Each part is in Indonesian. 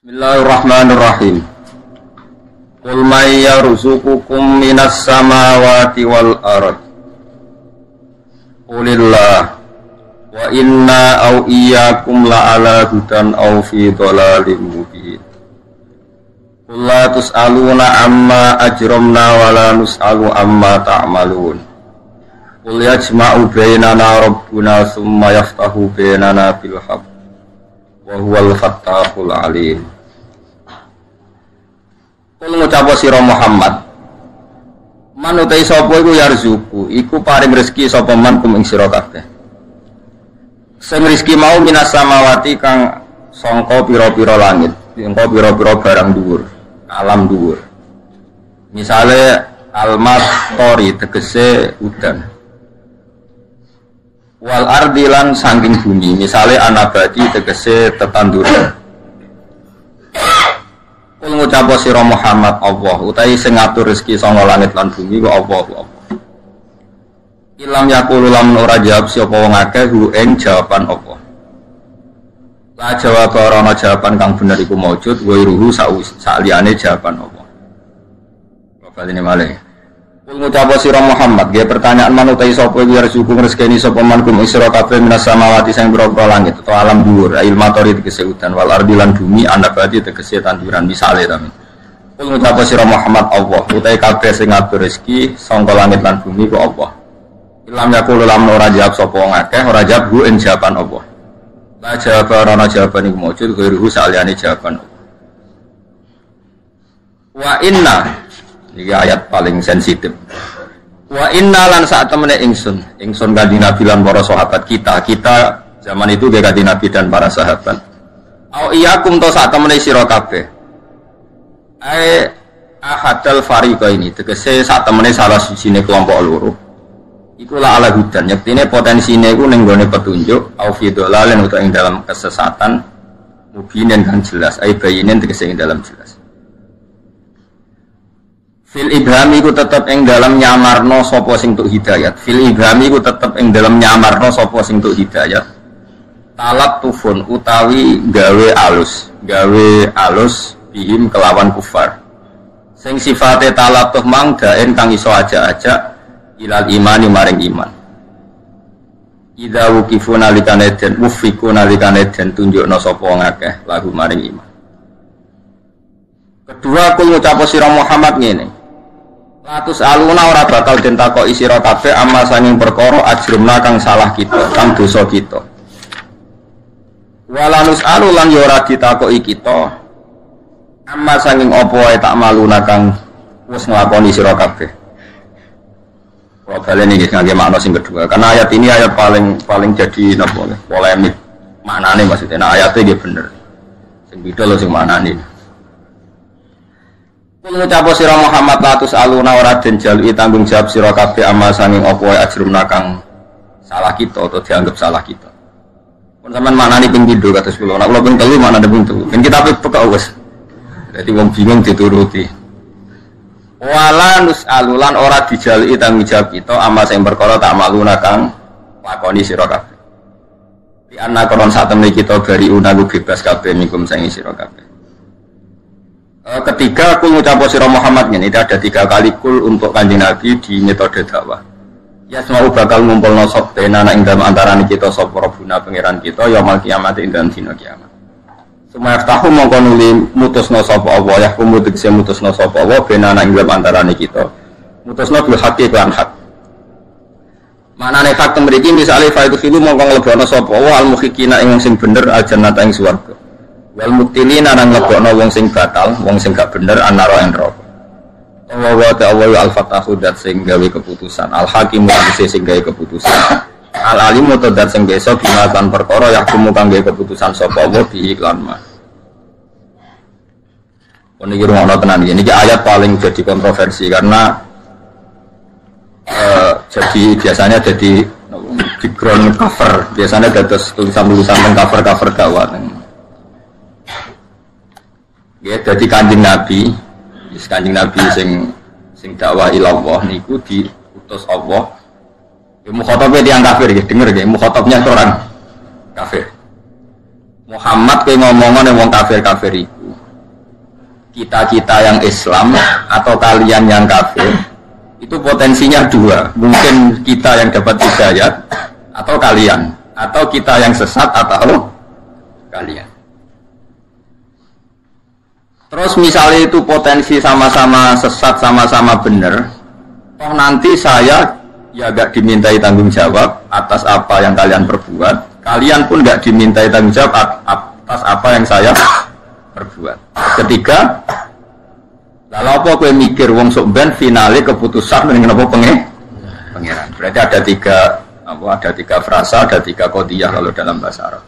Bismillahirrahmanirrahim. Qul may yarzuqukum minas samawati wal ardh. Qulillah wa inna aw iyyakum la ala hudan aw fi dhalalin mubin. Qul la tus'aluna amma ajramna wa la nus'alu amma ta'malun. Qul yajma'u bainana rabbuna thumma yaftahu bainana bil haqq wa huwal fattahul alim. Kul ngucap sira Muhammad, manutai sapa iku yarzuku, iku paring rezeki sapa man kum ing sira kabeh. Sing rezeki mau minas samawati kang sangka pira-pira langit, sangka pira-pira barang dhuwur, alam dhuwur. Misale al-matori tegese udan. Wal ardilan saking bumi, misale anabati tegese tetanduran. Kul ngucap sira Muhammad Allah utahe sing ngatur rezeki sanga langit lan bumi ku Allah. Ilam yaqulu lam ora jawab sapa wong akeh hu ing jawaban Allah. La jawab ora ana jawaban kang bener iku maujud wa iruhu saliyane jawaban Allah. Bapaline malih. Kul ngucap sira Muhammad ge pertanyaan manutai sapa iku rezeki rezekine sapa man kum sira kabeh minas samawati sing pira-pira langit utawa alam dhuwur ail matori tegese udan wal ardi lan bumi anabati tegese tanduran misale ta men. Kul ngucap sira Muhammad Allah utahe kabeh sing ngatur rezeki saka langit lan bumi ku Allah. Ilam yaqulu lam ora jawab sapa wong akeh ora jawab hu ing jawaban Allah. La jawab ora ana jawaban iku maujud ghairuhu saliyane jawaban Allah. Wa inna iki ayat paling sensitif. Wa inna lan sak temene ingsun kanjeng Nabi lan para sahabat kita zaman itu kanjeng Nabi dan para sahabat. Au iyakum to sak temene sira kabeh. Ahadal fariqa ini tegese sak temene salah sijine kelompok loro. Iku la ala hudan yektine potensine iku ning gone petunjuk au fi dhalalen utawa ing dalam kesesatan mubinin kan jelas ai bayinin tegese ing dalam jelas. Fil ibhami ku tetep ing dalam nyamarno sapa sing tuk hidayat. Fil ibhami ku tetep ing dalam nyamarno sapa sing tuk hidayat. Talab tufun utawi gawe alus bihim kelawan kufar. Sing sifate talab tuh mang daen kang iso aja-aja ilal imani maring iman. Idza wuqifu nalikane den mufiku nalikane den tunjukna sapa wong akeh lahu maring iman. Kedua kul ngucap sira Muhammad ngene. Latus aluna ora bakal den takoki sira kabeh amma sanging perkara ajrumna kang salah kita, kang dosa kita. Walanus alulan ya ora ditakoki kita amma sanging apa wae tak maluna kang wis nglakoni sira kabeh. Kula baleni iki ngangge makna sing kedua, karena ayat ini ayat paling jadi napa polemik. Maknane maksudnya nah ayatnya dia bener. Sing beda lho sing maknane. Kul ngucap sira Muhammad latus aluna ora den jalui tanggung jawab sira kabeh amal sanging apa wae ajrumna kang salah kita atau dianggap salah kita. Pun sampean maknani ping pindho kados kula. Nek kula ping telu maknane ping telu. Ben kita peka wis. Dadi wong bingung dituruti. Wala nusalulan ora dijalui tanggung jawab kita amal sing perkara tak maluna kang lakoni sira kabeh. Di ana koron sak temne kita bari unaku bebas kabeh mikum sing sira kabeh. Ketiga kul ngucap sira Muhammad ini ada 3 kali kul untuk kanjeng Nabi di metode dakwah. Ya semua bakal ngumpulno sop benana ing dalem antarané kita sapa Rabbuna pangeran kita yaumul kiamat ing dalem dina kiamat. Sumaya tahu mongko nuli mutusna sapa Allah ya kumudikse mutusna sapa Allah benana ing dalem antarané kita. Mutusna bil haqqi lan hak. Manane hak mriki misale fa itu filu mongko nglebono sapa Allah al mukhikina ing sing bener al jannata ing swarga. Wal muktilina nang lebokno wong sing batal, wong sing gak bener anara ing neraka. Allah ta'ala al-fatahu dat sing gawe keputusan, al-hakim sing gawe keputusan. Al-alimu dat sing bisa binatan perkara yahkumu kang gawe keputusan sapa Allah bi iklan ma. Niki rumono tenan iki. Niki ayat paling jadi kontroversi karena jadi biasanya jadi background cover, biasanya dados tulisan-tulisan teng cover-cover dakwah. Ya, jadi kanjeng Nabi sing dakwah ilallah niku diutus Allah. Ya mukhatabnya tiyang kafir nggih, denger nggih, mukhatabnya orang kafir. Muhammad kowe ngomongane wong kafir-kafir iku. kita yang Islam atau kalian yang kafir, itu potensinya dua. Mungkin kita yang dapat hidayat atau kalian, atau kita yang sesat atau kalian. Terus misalnya itu potensi sama-sama sesat, sama-sama benar, toh nanti saya ya gak dimintai tanggung jawab atas apa yang kalian perbuat, kalian pun gak dimintai tanggung jawab atas apa yang saya perbuat. Ketiga, lalu apa gue mikir wong sok ben finale keputusan dengan apa pengiran. Berarti ada tiga frasa, ada tiga qodiyah kalau dalam bahasa Arab.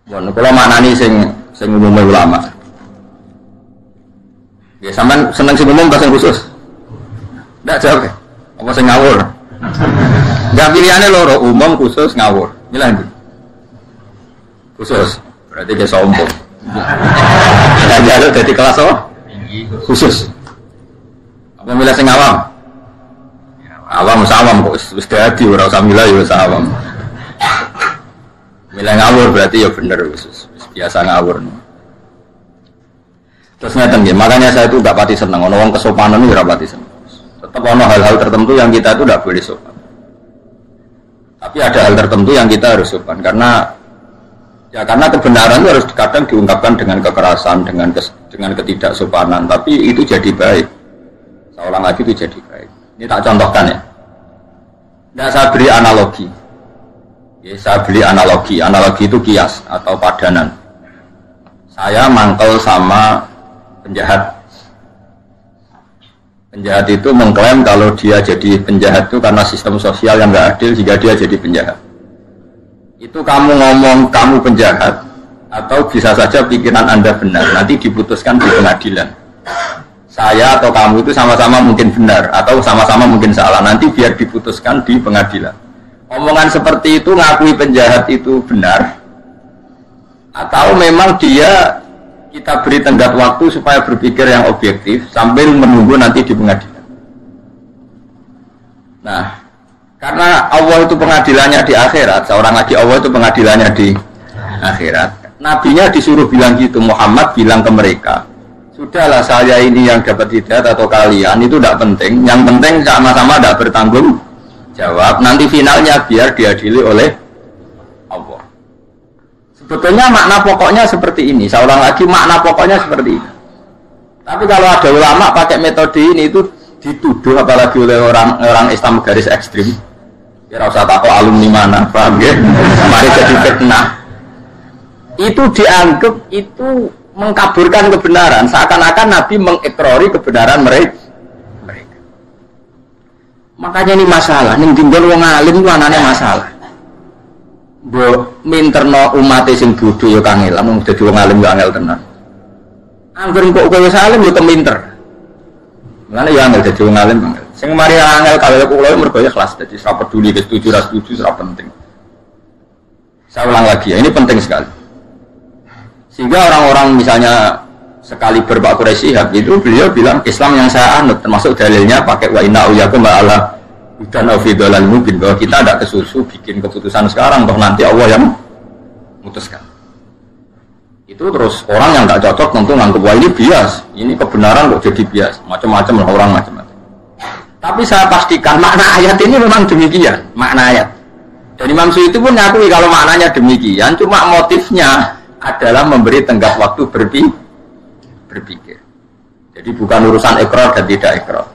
Bon, kalau maknani sing umum ulama. Ya sampean seneng sing umum bahasa khusus. Ndak jawab. Apa sing ngawur? Enggak pilihane loro, umum khusus ngawur. Milih ndi? Khusus. Berarti dia sombong. Kita jaluk dari kelas apa? Khusus. Apa milih sing awam? Awam sawam kok wis dadi ora usah milih ya wis awam. Milih ngawur berarti ya bener khusus. Biasa ngawur. Terus ngeten nggih, makanya saya itu enggak pati seneng ono wong kesopanan ora pati seneng. Tetap ono hal-hal tertentu yang kita itu enggak boleh sopan. Tapi ada hal tertentu yang kita harus sopan karena kebenaran itu harus kadang diungkapkan dengan kekerasan, dengan ketidaksopanan, tapi itu jadi baik. Seorang lagi itu jadi baik. Ini tak contohkan ya. Nah, saya beri analogi. Ya, saya beri analogi. Analogi itu kias atau padanan. Saya mangkel sama penjahat. Penjahat itu mengklaim kalau dia jadi penjahat itu karena sistem sosial yang nggak adil sehingga dia jadi penjahat. Itu kamu ngomong kamu penjahat atau bisa saja pikiran Anda benar, nanti diputuskan di pengadilan. Saya atau kamu itu sama-sama mungkin benar atau sama-sama mungkin salah, nanti biar diputuskan di pengadilan. Omongan seperti itu ngakui penjahat itu benar atau memang dia kita beri tenggat waktu supaya berpikir yang objektif sambil menunggu nanti di pengadilan. Nah, karena Allah itu pengadilannya di akhirat, seorang lagi Allah itu pengadilannya di akhirat. Nabinya disuruh bilang gitu, Muhammad bilang ke mereka, sudahlah saya ini yang dapat hidayat atau kalian itu tidak penting, yang penting sama-sama tidak bertanggung jawab, nanti finalnya biar diadili oleh Allah. Sebetulnya makna pokoknya seperti ini, seorang lagi makna pokoknya seperti ini. Tapi kalau ada ulama pakai metode ini itu dituduh apalagi oleh orang Islam garis ekstrim. Ya usah takut alumni mana, paham ya? Mari jadi fitnah. Itu dianggap itu mengkaburkan kebenaran, seakan-akan Nabi mengikrori kebenaran mereka. Makanya ini masalah, ning timbul wong alim ku anane masalah. Mbok minterno umat sing bodho ya kangelan, wong dadi wong alim ya angel tenan. Angger kok kowe salim yo keminter. Mulane ya angel dadi wong alim. Sing mari angel kalau kula mergo ikhlas dadi ora peduli setuju ora setuju ora penting. Saya ulang lagi ya, ini penting sekali. Sehingga orang-orang misalnya sekali Pak Quraisy itu beliau bilang Islam yang saya anut termasuk dalilnya pakai wa inna uyyakum ma'ala dan afidhalal mubin, bahwa kita tidak kesusu bikin keputusan sekarang toh nanti Allah yang memutuskan. Itu terus orang yang tidak cocok tentu nganggap wah ini bias, ini kebenaran kok jadi bias, macam-macam lah orang macam-macam. Tapi saya pastikan makna ayat ini memang demikian, makna ayat. Dan Imam Suyuti pun ngakui kalau maknanya demikian, cuma motifnya adalah memberi tenggat waktu berpikir. Jadi bukan urusan ikrar dan tidak ikrar.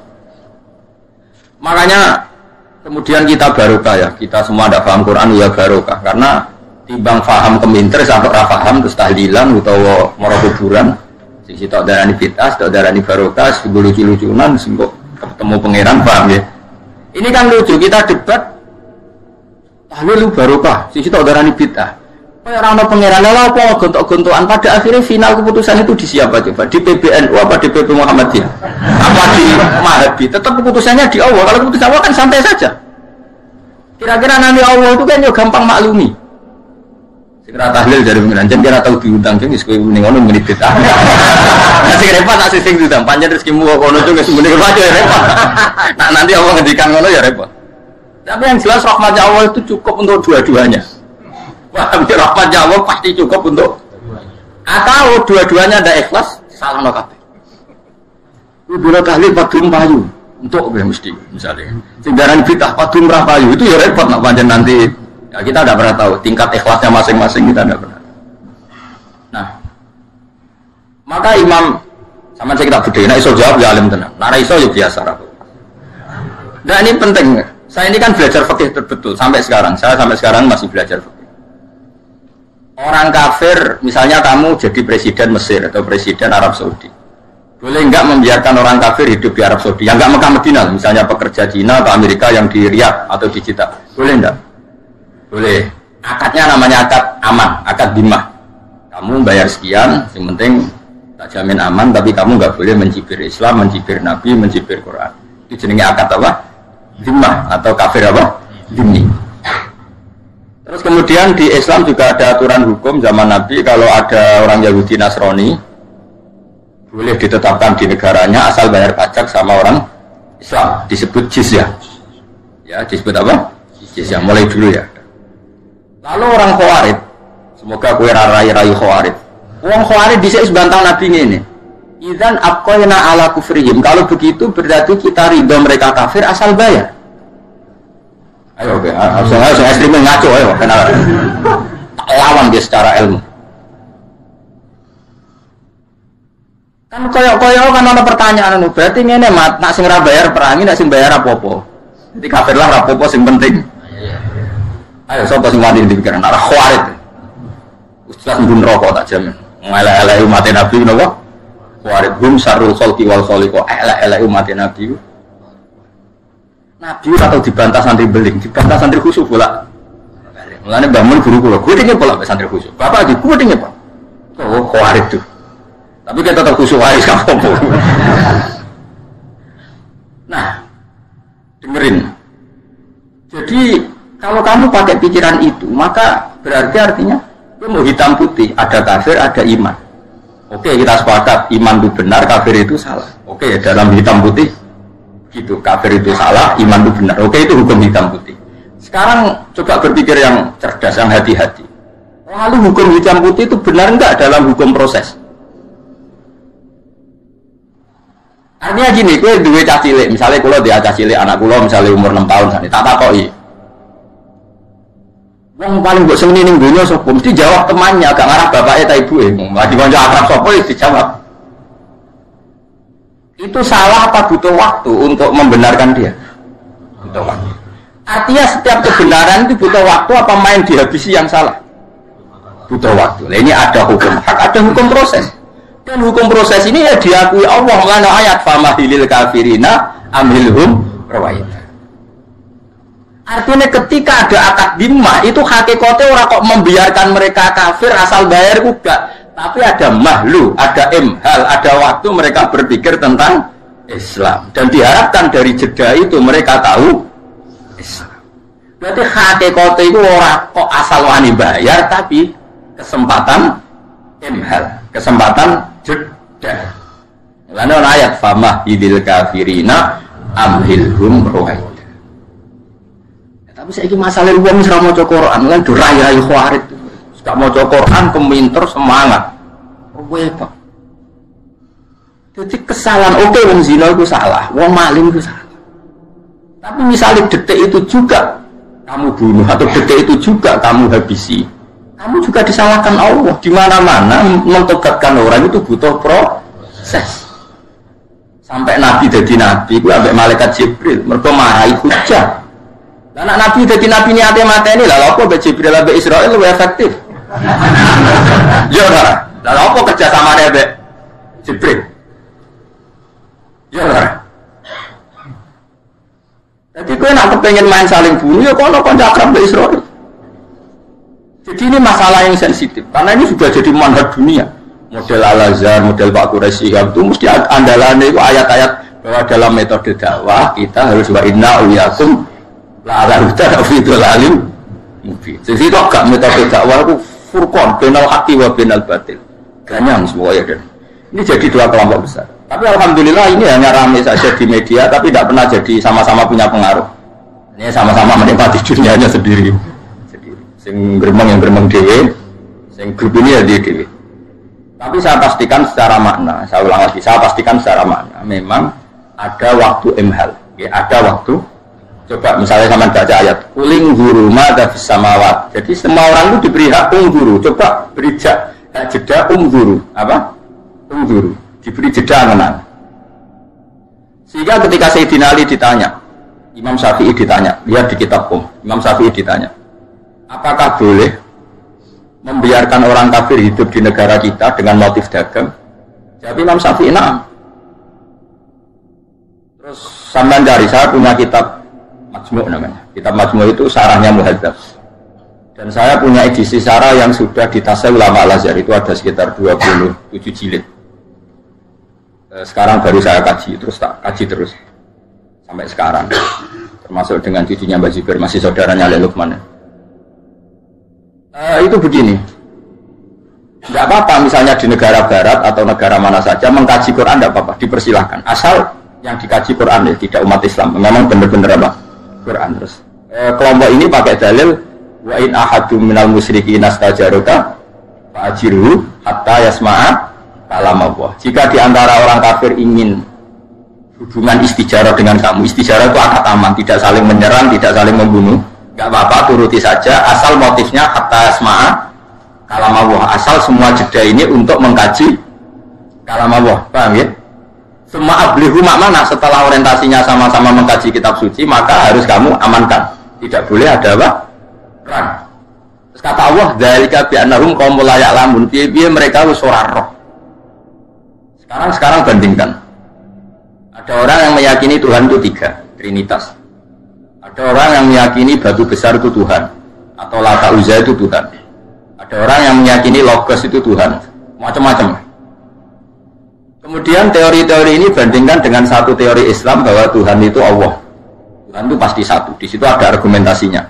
Makanya kemudian kita barokah ya, kita semua ada paham Quran ya barokah, karena timbang paham keminter sampai paham terus tahlilan utawa mara kuburan, sing sitok darani bid'ah, sitok darani barokah, sing lucu-lucunan, sing ketemu pangeran, paham ya. Ini kan lucu, kita debat tahlil barokah, sing sitok darani bid'ah. Kayak orang pangeran lha apa gontok-gontokan, pada akhirnya final keputusan itu di siapa coba? Di PBNU apa di PP Muhammadiyah? Apa di Mahabi? Tetap keputusannya di Allah. Kalau keputusan Allah kan santai saja. Kira-kira nanti Allah itu kan yo gampang maklumi. Segera tahlil dari pengiran, jangan kira tahu diundang jeng wis kowe mending ngono menit bid'ah. Nah sing repot tak sing diundang, pancen rezekimu kono tuh wis mending wae repot. Nah nanti Allah ngendikan ngono ya repot. Tapi yang jelas rahmatnya Allah itu cukup untuk dua-duanya. Paham ya, rahmatnya Allah pasti cukup untuk atau dua-duanya ada ikhlas, salah no kabeh. Bila tahlil padum payu untuk mesti misalnya. Singgaran bid'ah padum ra payu itu ya repot nak pancen nanti. Ya kita tidak pernah tahu tingkat ikhlasnya masing-masing kita tidak pernah. Nah, maka imam sama saya kita beda. Nah iso jawab ya alim tenang. Nah iso ya biasa rapi. Nah ini penting. Saya ini kan belajar fikih betul sampai sekarang. Saya sampai sekarang masih belajar fikih. Orang kafir, misalnya kamu jadi presiden Mesir atau presiden Arab Saudi, boleh enggak membiarkan orang kafir hidup di Arab Saudi? Yang enggak Mekah Madinah, misalnya pekerja Cina atau Amerika yang di Riyadh atau di Jeddah, boleh enggak? Boleh. Akadnya namanya akad aman, akad dimah. Kamu bayar sekian, yang penting tak jamin aman, tapi kamu enggak boleh mencibir Islam, mencibir Nabi, mencibir Quran. Itu jenenge akad apa? Dimah atau kafir apa? Dimni. Terus kemudian di Islam juga ada aturan hukum zaman Nabi kalau ada orang Yahudi Nasrani boleh ditetapkan di negaranya asal bayar pajak sama orang Islam, disebut jizyah. Ya, disebut apa? Jizyah mulai dulu ya. Lalu orang Khawarij, semoga kue rayu Khawarij. Orang Khawarij dhisik bantah Nabi ini. Idzan abqaina ala kufrihim. Kalau begitu berarti kita ridho mereka kafir asal bayar. Ayo oke, saya ekstrim ngaco ayo kenal. Lawan dia secara ilmu. Kan koyo-koyo kan ada pertanyaan anu, berarti ngene mat, nak sing ora bayar perangi, nak sing bayar apa-apa. Jadi kafir lah apa-apa sing penting. Ayo sapa sing wani dipikiran arah Khawarij. Ustaz mbun rokok tak jamin. Ngelek-elek umat Nabi napa? Khawarij hum syarrul khalqi wal khaliqa. Elek-elek umat Nabi. Nabi atau dibantah santri beling, dibantah santri khusyuk pula. Mulane bangun guru kula, gue dingin pula santri khusyuk. Bapak lagi gue dingin Pak. Oh, Khawarij tuh. Tapi kita tetap khusyuk waris kamu. Nah, dengerin. Jadi kalau kamu pakai pikiran itu, maka berarti artinya itu mau hitam putih, ada kafir, ada iman. Oke, kita sepakat iman itu benar, kafir itu salah. Oke, dalam hitam putih gitu, kafir itu salah, iman itu benar. Oke, itu hukum hitam putih. Sekarang coba berpikir yang cerdas, yang hati-hati. Lalu hukum hitam putih itu benar enggak dalam hukum proses? Artinya gini, gue duwe cah cilik, misalnya kalau dia cah cilik, anak kulo misalnya umur 6 tahun, tak takoki. Wong paling mbok semeni ning donya sapa? Mesti jawab temannya, gak ngarah bapaknya ta ibuke. Lagi kanca akrab sapa ya dijawab. Itu salah apa butuh waktu untuk membenarkan dia? Butuh waktu. Artinya setiap kebenaran itu butuh waktu apa main dihabisi yang salah? Butuh waktu. Nah, ini ada hukum hak, ada hukum proses. Dan hukum proses ini ya diakui Allah melalui ayat famahilil kafirina amhilhum rawaita. Artinya ketika ada akad dimah itu hakikatnya orang kok membiarkan mereka kafir asal bayar juga. Tapi ada mahlu, ada imhal, ada waktu mereka berpikir tentang Islam. Dan diharapkan dari jeda itu mereka tahu Islam. Berarti hakikatnya itu orang kok asal wani bayar, tapi kesempatan imhal, kesempatan jeda. Lalu ayat famah idil kafirina amhilhum ruhaida. Tapi saya ini masalah uang serah mau Quran, kan durai-rai Khawarij. Gak mau Quran, keminter semangat. Oh apa? Jadi kesalahan, oke, wong zina itu salah, wong maling itu salah. Tapi misalnya detik itu juga kamu bunuh atau detik itu juga kamu habisi, kamu juga disalahkan Allah. Di mana-mana mentobatkan orang itu butuh proses. Sampai Nabi jadi Nabi, itu sampai malaikat Jibril, mereka marahi hujah. Anak Nabi jadi Nabi niatnya mati ini, lalu apa Jibril sampai Israel lebih efektif? Ya ora. Lalu apa kerjasamanya mbek Jibril? Ya ora. Jadi kowe nak kepengen main saling bunuh ya kono kon akrab mbek Israel. Jadi ini masalah yang sensitif karena ini sudah jadi manhaj dunia. Model Al-Azhar, model Pak Quraisy itu mesti andalannya itu ayat-ayat bahwa dalam metode dakwah kita harus wa inna uyakum la ala fi dhalalin mubin. Jadi kok gak metode dakwah itu furqan bainal haqqi wa bainal batil. Ganyang semua ya dan ini jadi dua kelompok besar. Tapi alhamdulillah ini hanya ramai saja di media, tapi tidak pernah jadi sama-sama punya pengaruh. Ini sama-sama menikmati dunianya sendiri. Sing gremeng yang gremeng dewe, sing grup ini ya dia dewe. Tapi saya pastikan secara makna, saya ulang lagi, saya pastikan secara makna, memang ada waktu imhal, ya, ada waktu. Coba misalnya sama baca ayat, kuling guru mada samawat. Jadi semua orang itu diberi hak guru. Coba beri jeda guru, apa? Guru, diberi jeda menang. Sehingga ketika Sayyidina Ali ditanya, Imam Syafi'i ditanya, lihat di kitab Imam Syafi'i ditanya, apakah boleh membiarkan orang kafir hidup di negara kita dengan motif dagang? Jadi Imam Syafi'i na'am. Terus sampai dari saya punya kitab Majmu' namanya. Kitab Majmu' itu sarahnya Muhadzab. Dan saya punya edisi sarah yang sudah ditasawuf ulama Al-Azhar, itu ada sekitar 27 jilid. Sekarang baru saya kaji, terus tak kaji terus sampai sekarang. Termasuk dengan cucunya Mbak Zubair, masih saudaranya Ali Lukman. Itu begini, tidak apa-apa misalnya di negara barat atau negara mana saja mengkaji Quran, tidak apa-apa, dipersilahkan, asal yang dikaji Quran ya, tidak umat Islam, memang benar-benar apa? Quran. Terus kelompok ini pakai dalil wa in ahadum minal musyrikin astajaruka fa'ajirhu hatta yasma'a kalam Allah. Jika di antara orang kafir ingin hubungan istijarah dengan kamu, istijarah itu akad aman, tidak saling menyerang, tidak saling membunuh, gak apa-apa, turuti saja, asal motifnya hatta yasma'a kalam Allah, asal semua jeda ini untuk mengkaji kalam Allah, paham ya? Semua ablihu makmana, setelah orientasinya sama-sama mengkaji kitab suci, maka harus kamu amankan, tidak boleh ada apa? Perang. Terus kata Allah, dzalika bi annahum qaumul la ya'lamun, piye-piye mereka wis ora roh. Sekarang bandingkan, ada orang yang meyakini Tuhan itu 3, Trinitas. Ada orang yang meyakini batu besar itu Tuhan, atau Lata Uzza itu Tuhan. Ada orang yang meyakini Logos itu Tuhan, macam-macam. Kemudian teori-teori ini bandingkan dengan satu teori Islam bahwa Tuhan itu Allah. Tuhan itu pasti satu. Di situ ada argumentasinya.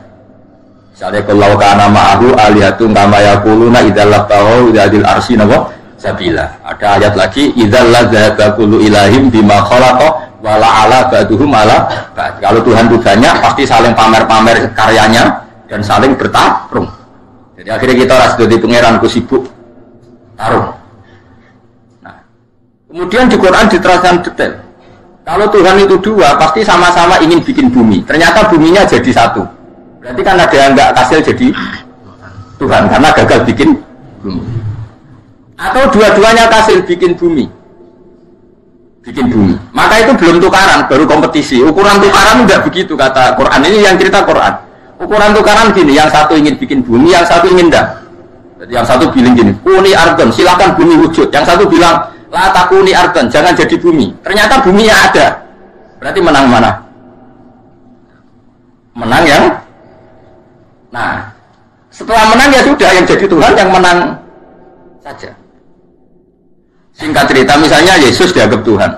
Misalnya kalau kana ma'ahu alihatun kama yaquluna idzal labtahu idzal arsy nabo sabila. Ada ayat lagi idzal ladzaba kullu ilahim bima khalaqa wala ala ba'duhum ala ba'd. Kalau Tuhan itu banyak pasti saling pamer-pamer karyanya dan saling bertarung. Jadi akhirnya kita harus jadi pangeranku sibuk tarung. Kemudian di Quran diterangkan detail. Kalau Tuhan itu 2, pasti sama-sama ingin bikin bumi. Ternyata buminya jadi 1. Berarti kan ada yang nggak kasil jadi Tuhan karena gagal bikin bumi. Atau dua-duanya kasil bikin bumi. Bikin bumi. Maka itu belum tukaran, baru kompetisi. Ukuran tukaran udah begitu kata Quran. Ini yang cerita Quran. Ukuran tukaran gini, yang satu ingin bikin bumi, yang satu ingin enggak. Jadi yang satu bilang gini, kuni ardon, silakan bumi wujud. Yang satu bilang la takuni ardon, jangan jadi bumi. Ternyata buminya ada. Berarti menang mana? Menang yang. Nah, setelah menang ya sudah, yang jadi Tuhan yang menang saja. Singkat cerita, misalnya Yesus dianggap Tuhan.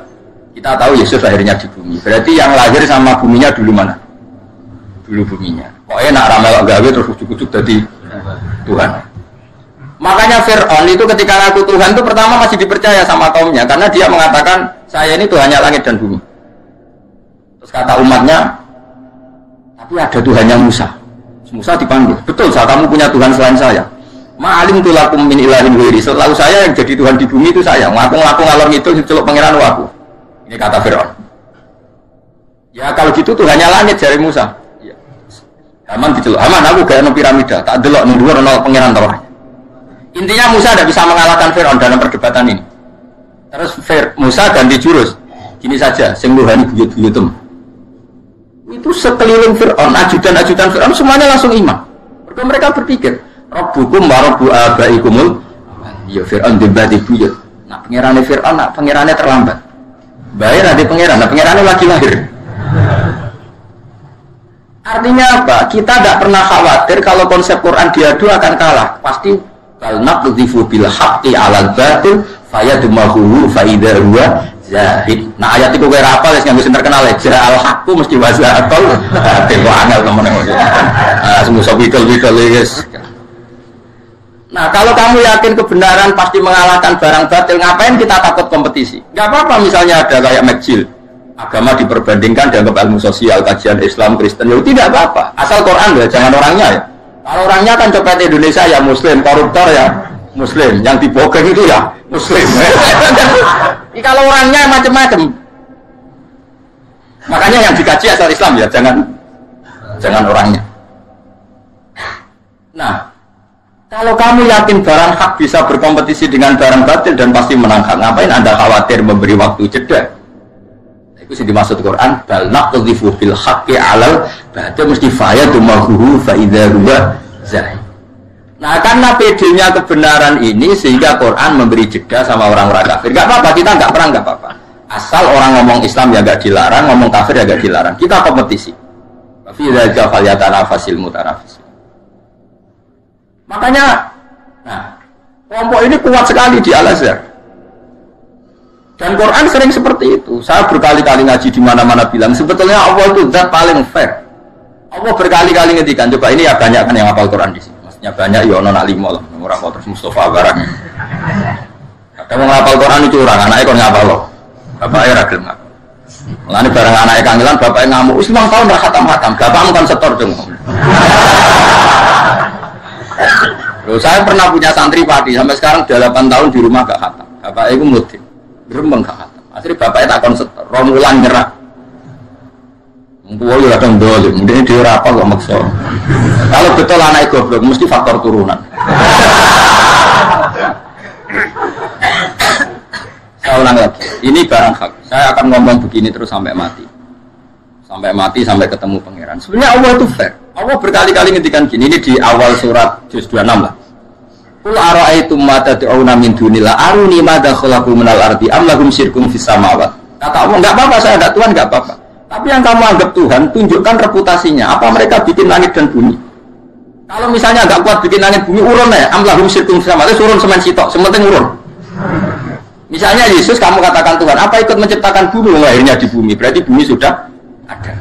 Kita tahu Yesus lahirnya di bumi. Berarti yang lahir sama buminya dulu mana? Dulu buminya. Pokoknya nak ramelok gawe terus ujuk-ujuk jadi Tuhan. Makanya Fir'aun itu ketika ngaku Tuhan itu pertama masih dipercaya sama kaumnya karena dia mengatakan saya ini Tuhannya langit dan bumi. Terus kata umatnya, tapi ada Tuhannya Musa. Musa dipanggil, betul kamu punya Tuhan selain saya. Ma'alim tulakum min ilahin wiri. Selalu saya yang jadi Tuhan di bumi itu saya. Ngaku-ngaku ngalor itu celuk pangeran aku. Ini kata Fir'aun. Ya kalau gitu Tuhannya langit jari Musa. Ya. Haman diceluk. Haman aku gak ada piramida. Tak delok nungguan nol pangeran tawar. Intinya Musa tidak bisa mengalahkan Fir'aun dalam perdebatan ini. Terus Musa ganti jurus. Gini saja, sing nuhani buyut-buyutem. Itu sekeliling Fir'aun, ajudan-ajudan Fir'aun semuanya langsung iman. Mereka berpikir, Rabbukum wa Rabbu abaikumul. Ya Fir'aun dibati buyut. Nah pangerannya Fir'aun, nah pangerannya terlambat. Bayar nanti pangeran, nah pangerannya lagi lahir. Artinya apa? Kita tidak pernah khawatir kalau konsep Quran diadu akan kalah. Pasti bal naqdhifu bil haqqi 'alal batil fayadmahu fa idza huwa zahid. Nah ayat itu kowe ra apal wis nganggo sing terkenal ya al haqqu mesti wasa atau batil kok angel temen ngono. Ah semusa wikel-wikel wis. Nah kalau kamu yakin kebenaran pasti mengalahkan barang batil, ngapain kita takut kompetisi? Enggak apa-apa misalnya ada kayak McGill. Agama diperbandingkan dianggap ilmu sosial, kajian Islam, Kristen, ya tidak apa-apa. Asal Quran ya, jangan orangnya ya. Kalau orangnya kan copet Indonesia ya Muslim, koruptor ya Muslim, yang dibogeng itu ya Muslim. Kalau orangnya macam-macam, makanya yang dikaji asal Islam ya, jangan orangnya. Nah, kalau kamu yakin barang hak bisa berkompetisi dengan barang batil dan pasti menang hak, ngapain Anda khawatir memberi waktu jeda? Itu sih dimaksud Quran, bal naqdhifu bil haqqi 'alal batil mesti fayatu maghuhu fa idza huwa zahir. Nah, karena pedenya kebenaran ini sehingga Quran memberi jeda sama orang-orang kafir. Enggak apa-apa, kita enggak perang, enggak apa-apa. Asal orang ngomong Islam ya enggak dilarang, ngomong kafir ya enggak dilarang. Kita kompetisi. Fi dzalika falyatanafasil mutanafisun. Makanya, nah, kelompok ini kuat sekali di Al-Azhar. Dan Quran sering seperti itu. Saya berkali-kali ngaji di mana-mana bilang sebetulnya Allah itu zat paling fair. Allah berkali-kali ngedikan, coba ini ya banyak kan yang hafal Quran di sini. Maksudnya banyak ya ono nak limo lah, orang terus Mustafa barang. Kamu ngapal Quran itu orang, anaknya kok ngapal loh. Bapaknya ra gelem ngapal. Mulane bareng anaknya kangelan bapaknya ngamuk, "Wis 5 tahun ra khatam-khatam, bapakmu kan setor dong." Loh, saya pernah punya santri padi sampai sekarang 8 tahun di rumah gak khatam. Bapaknya itu mudik, gremeng gak khatam. Akhirnya bapaknya takon setor, romulan nyerah. Tua ya kadang dolim, mungkin dia rapal kok maksa. Kalau betul anak goblok, mesti faktor turunan. Saya ulang lagi, ini barang hak. Saya akan ngomong begini terus sampai mati. Sampai ketemu pangeran. Sebenarnya Allah itu fair. Allah berkali-kali ngendikan gini, ini di awal surat juz 26 lah. Qul ara'aytum ma tad'una min dunillah aruni madza khalaqu minal ardi am lahum syirkun fis samawati. Kata Allah, enggak apa-apa, saya ada Tuhan, enggak apa-apa. Tapi yang kamu anggap Tuhan, tunjukkan reputasinya. Apa mereka bikin langit dan bumi? Kalau misalnya agak kuat bikin langit bumi, urun ya. Amlahum syirkum sama, itu urun semen sitok, sementing urun. Misalnya Yesus, kamu katakan Tuhan, apa ikut menciptakan bumi? Lahirnya di bumi, berarti bumi sudah ada.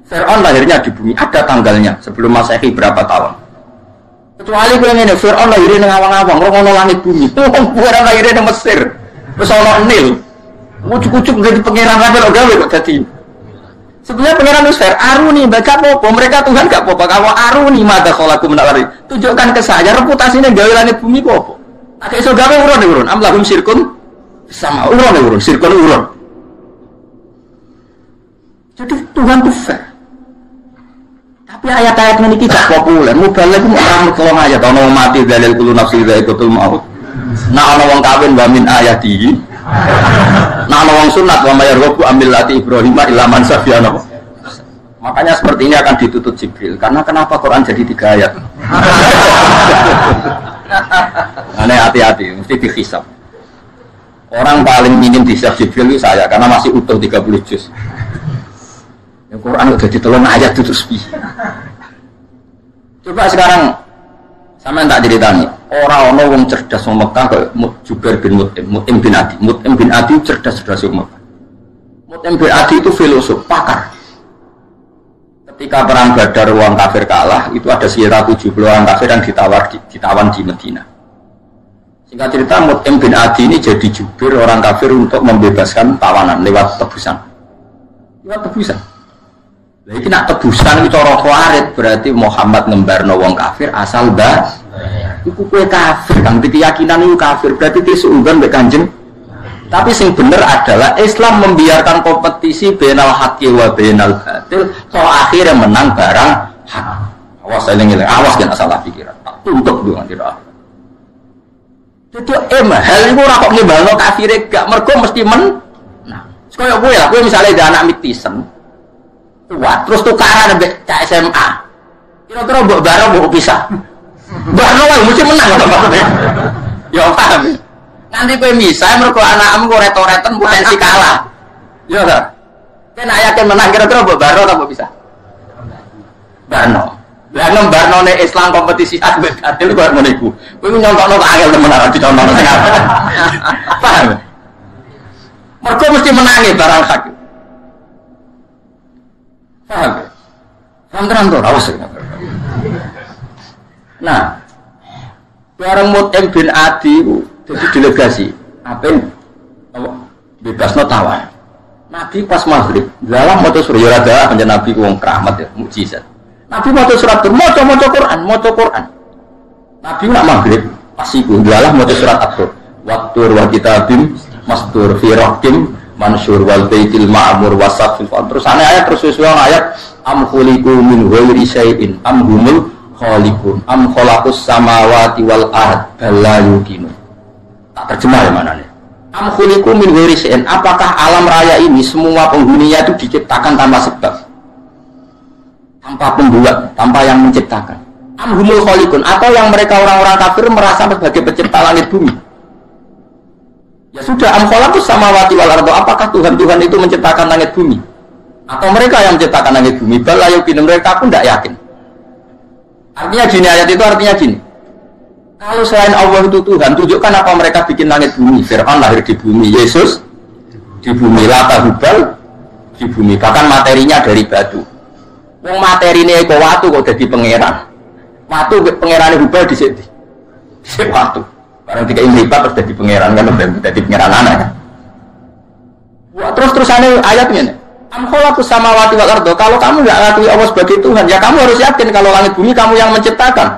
Fir'aun lahirnya di bumi, ada tanggalnya. Sebelum Masehi berapa tahun? Kecuali gue ini, Fir'aun lahirnya di awang-awang, ngono langit bumi. Fir'aun lahirnya di Mesir. Terus ono Nil. Ucuk-ucuk jadi pengiran kabel gawe kok dadi. Sebenarnya pengiran itu fair, aruni baca apa? Mereka Tuhan gak apa-apa. Kalau aruni madza khalaqu min al-ardi. Tunjukkan ke saya reputasinya gawe langit bumi kok apa? Agak iso gawe urun. Amlahum syirkun sama urun, syirkun urun. Jadi Tuhan itu fair. Tapi ayat-ayat ini tidak populer. Mubalek orang tolong ayat ono mati dalil kullu nafsi dha'iqatul maut. Nah ana wong kawin wa min ayatihi. Nah ana wong sunat wa mayarghabu amillati Ibrahim illa man safiana. Makanya seperti ini akan ditutup Jibril. Karena kenapa Quran jadi 3 ayat? Aneh hati-hati, mesti dihisab. Orang paling minim dihisab Jibril itu saya karena masih utuh 30 juz. Yang Quran udah ditolong ayat itu sepi. Coba sekarang sama tak ceritani, orang wong cerdas wong Mekah kayak Jubair bin Mut'im bin Adi. Mut'im bin Adi cerdas wong Mekah. Mut'im bin Adi itu filosof, pakar. Ketika perang Badar orang kafir kalah, itu ada sekitar 70 orang kafir yang ditawan di Medina. Singkat cerita, Mut'im bin Adi ini jadi jubir orang kafir untuk membebaskan tawanan lewat tebusan. Nah, ini nak tebusan itu cara khawarid berarti Muhammad ngembarno wong kafir asal iku kowe kafir kang keyakinan iku kafir berarti disuugan mbek Kanjeng. Tapi sing bener adalah Islam membiarkan kompetisi bainal haqqi wa bainal batil, toh akhirnya menang barang hak. Awas eling-eling, awas jangan salah pikiran. Tak tutup doang tidak. Jadi hal iku ora kok nimbalno kafire gak mergo mesti men. Nah, kaya kowe misalnya ada anak mitisen. Wah, terus tukaran ambek cak SMA. Kira-kira mbok bareng mbok pisah. Bareng wae mesti menang to maksudnya. Ya paham. Nanti kowe misah mergo anakmu kok reto-reten potensi kalah. Ya ta? Kena yakin menang kira-kira mbok bareng ta mbok pisah? Bareng. Lah nembarnone Islam kompetisi ambek adil kok ngono iku. Kowe nyontokno kok angel temen ora dicontohno sing apa. Paham? Mergo mesti menangi barang hak. Paham? Paham awas. Nah, bareng Mut'im bin Adi jadi delegasi. Apa? Bebas no tawan. Nabi pas maghrib, dalam maca surat Yurada, panjang Nabi wong keramat ya, mukjizat. Nabi maca surat maca Quran. Nabi nak maghrib, pasiku dalah mau surat At-Tur waktur wa kitabim mastur fi raqim mansur wal baitil ma'mur wasaqfil terus ayat terus sesuai ayat am khuliqu min ghairi syai'in am humul khaliqun am khalaqus samawati wal ard bal la yuqinu. Tak terjemah ya manane. Am khuliqu min ghairi syai'in, apakah alam raya ini semua penghuninya itu diciptakan tanpa sebab, tanpa pembuat, tanpa yang menciptakan. Am humul khaliqun, atau yang mereka orang-orang kafir merasa sebagai pencipta langit bumi. Ya sudah, am khalaqus samawati wal ard, apakah Tuhan-Tuhan itu menciptakan langit bumi? Atau mereka yang menciptakan langit bumi? Bal la yuqinu, mereka pun tidak yakin. Artinya gini, ayat itu artinya gini. Kalau selain Allah itu Tuhan, tunjukkan apa mereka bikin langit bumi. Fir'aun lahir di bumi, Yesus di bumi, Lata Hubal di bumi, bahkan materinya dari batu. Yang materinya itu watu kok jadi pangeran. Watu pangeran Hubal di sini. Di watu. Barang tiga ini hebat terus jadi pangeran kan, jadi pangeran anak kan. Terus-terusannya ayatnya nih. Am khalaqus samawati wal ardh. Kalau kamu enggak ngakui Allah sebagai Tuhan, ya kamu harus yakin kalau langit bumi kamu yang menciptakan.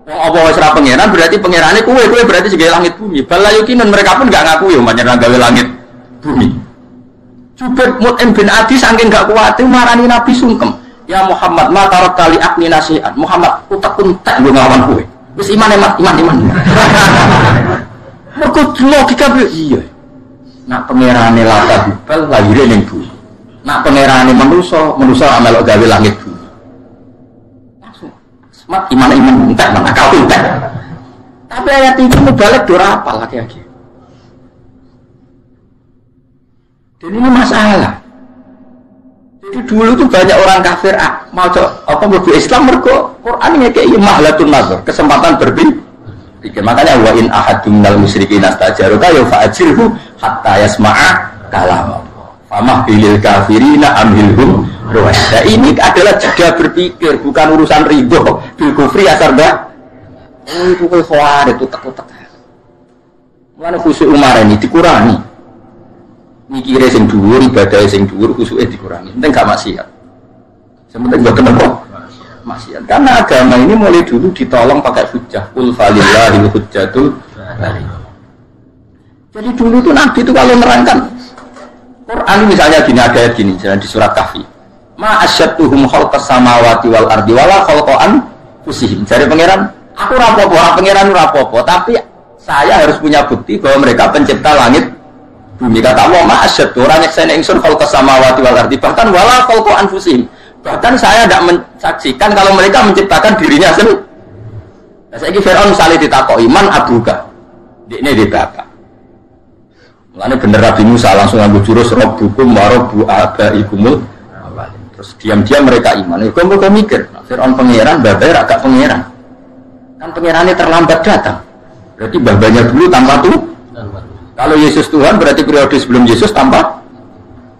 Wong Allah wis ra pangeran berarti pangerane kowe berarti sebagai langit bumi. Bal la yuqinun, mereka pun enggak ngakui panjenengan gawe langit bumi. Jubair Mut'im bin Adi saking enggak kuat marani Nabi sungkem. Ya Muhammad, ma tarat kali akni nasihat. Muhammad, utak-untak nggo ngawan kowe. Wis iman. Mergo logika iya. Nak pangerane Lata Hubal lahir ning bumi. Nak pangerane manusa amelok gawe langit bumi. Langsung semat iman entek mana kau entek. Tapi ayat itu balik dora apa lagi. Dan ini masalah. Jadi dulu tuh banyak orang kafir mau mlebu Islam mergo Quran ngekeki mahlatun nazar, kesempatan berpikir. Makanya wa in ahadum minal musyrikin astajaruka ya fa'ajirhu hatta yasma'a kalam. Famah bilil kafirina amhilhum ruwaidah. Ini adalah jeda berpikir, bukan urusan ridho bil kufri asar dah. Oh itu khawatir itu utek-utek. Mulane khusyuk Umar ini dikurangi. Mikire sing dhuwur, ibadah sing dhuwur, khusyuke dikurangi. Penting gak maksiat. Sementing gak kenapa maksiat. Karena agama ini mulai dulu ditolong pakai hujjah. Qul falillahil hujjatul baligh. Jadi dulu tuh Nabi itu kalau nerangkan Quran misalnya gini, ada ayat gini, misalnya di surat Kahfi. Ma asyadduhum khalqas samawati wal ardi wala khalqan fusihim. Jadi pangeran, aku rapopo, pangeran rapopo, tapi saya harus punya bukti bahwa mereka pencipta langit bumi. Kata Allah, ma asyaddu, orang nyeksain ingsun khalqas samawati wal ardi, bahkan wala khalqan fusihim. Bahkan saya tidak mensaksikan kalau mereka menciptakan dirinya sendiri. Nah, saya Fir'aun misalnya ditakoi, man abuka, ini di bapak. Mulanya bener Nabi Musa langsung ngambil jurus Rabbukum wa Rabbu abaikumul awalin. Terus diam-diam mereka iman. Mereka mikir, Fir'aun pangeran, babai agak pangeran. Kan pangerannya terlambat datang. Berarti babanya dulu tanpa Tuhan. Kalau Yesus Tuhan berarti periode sebelum Yesus tanpa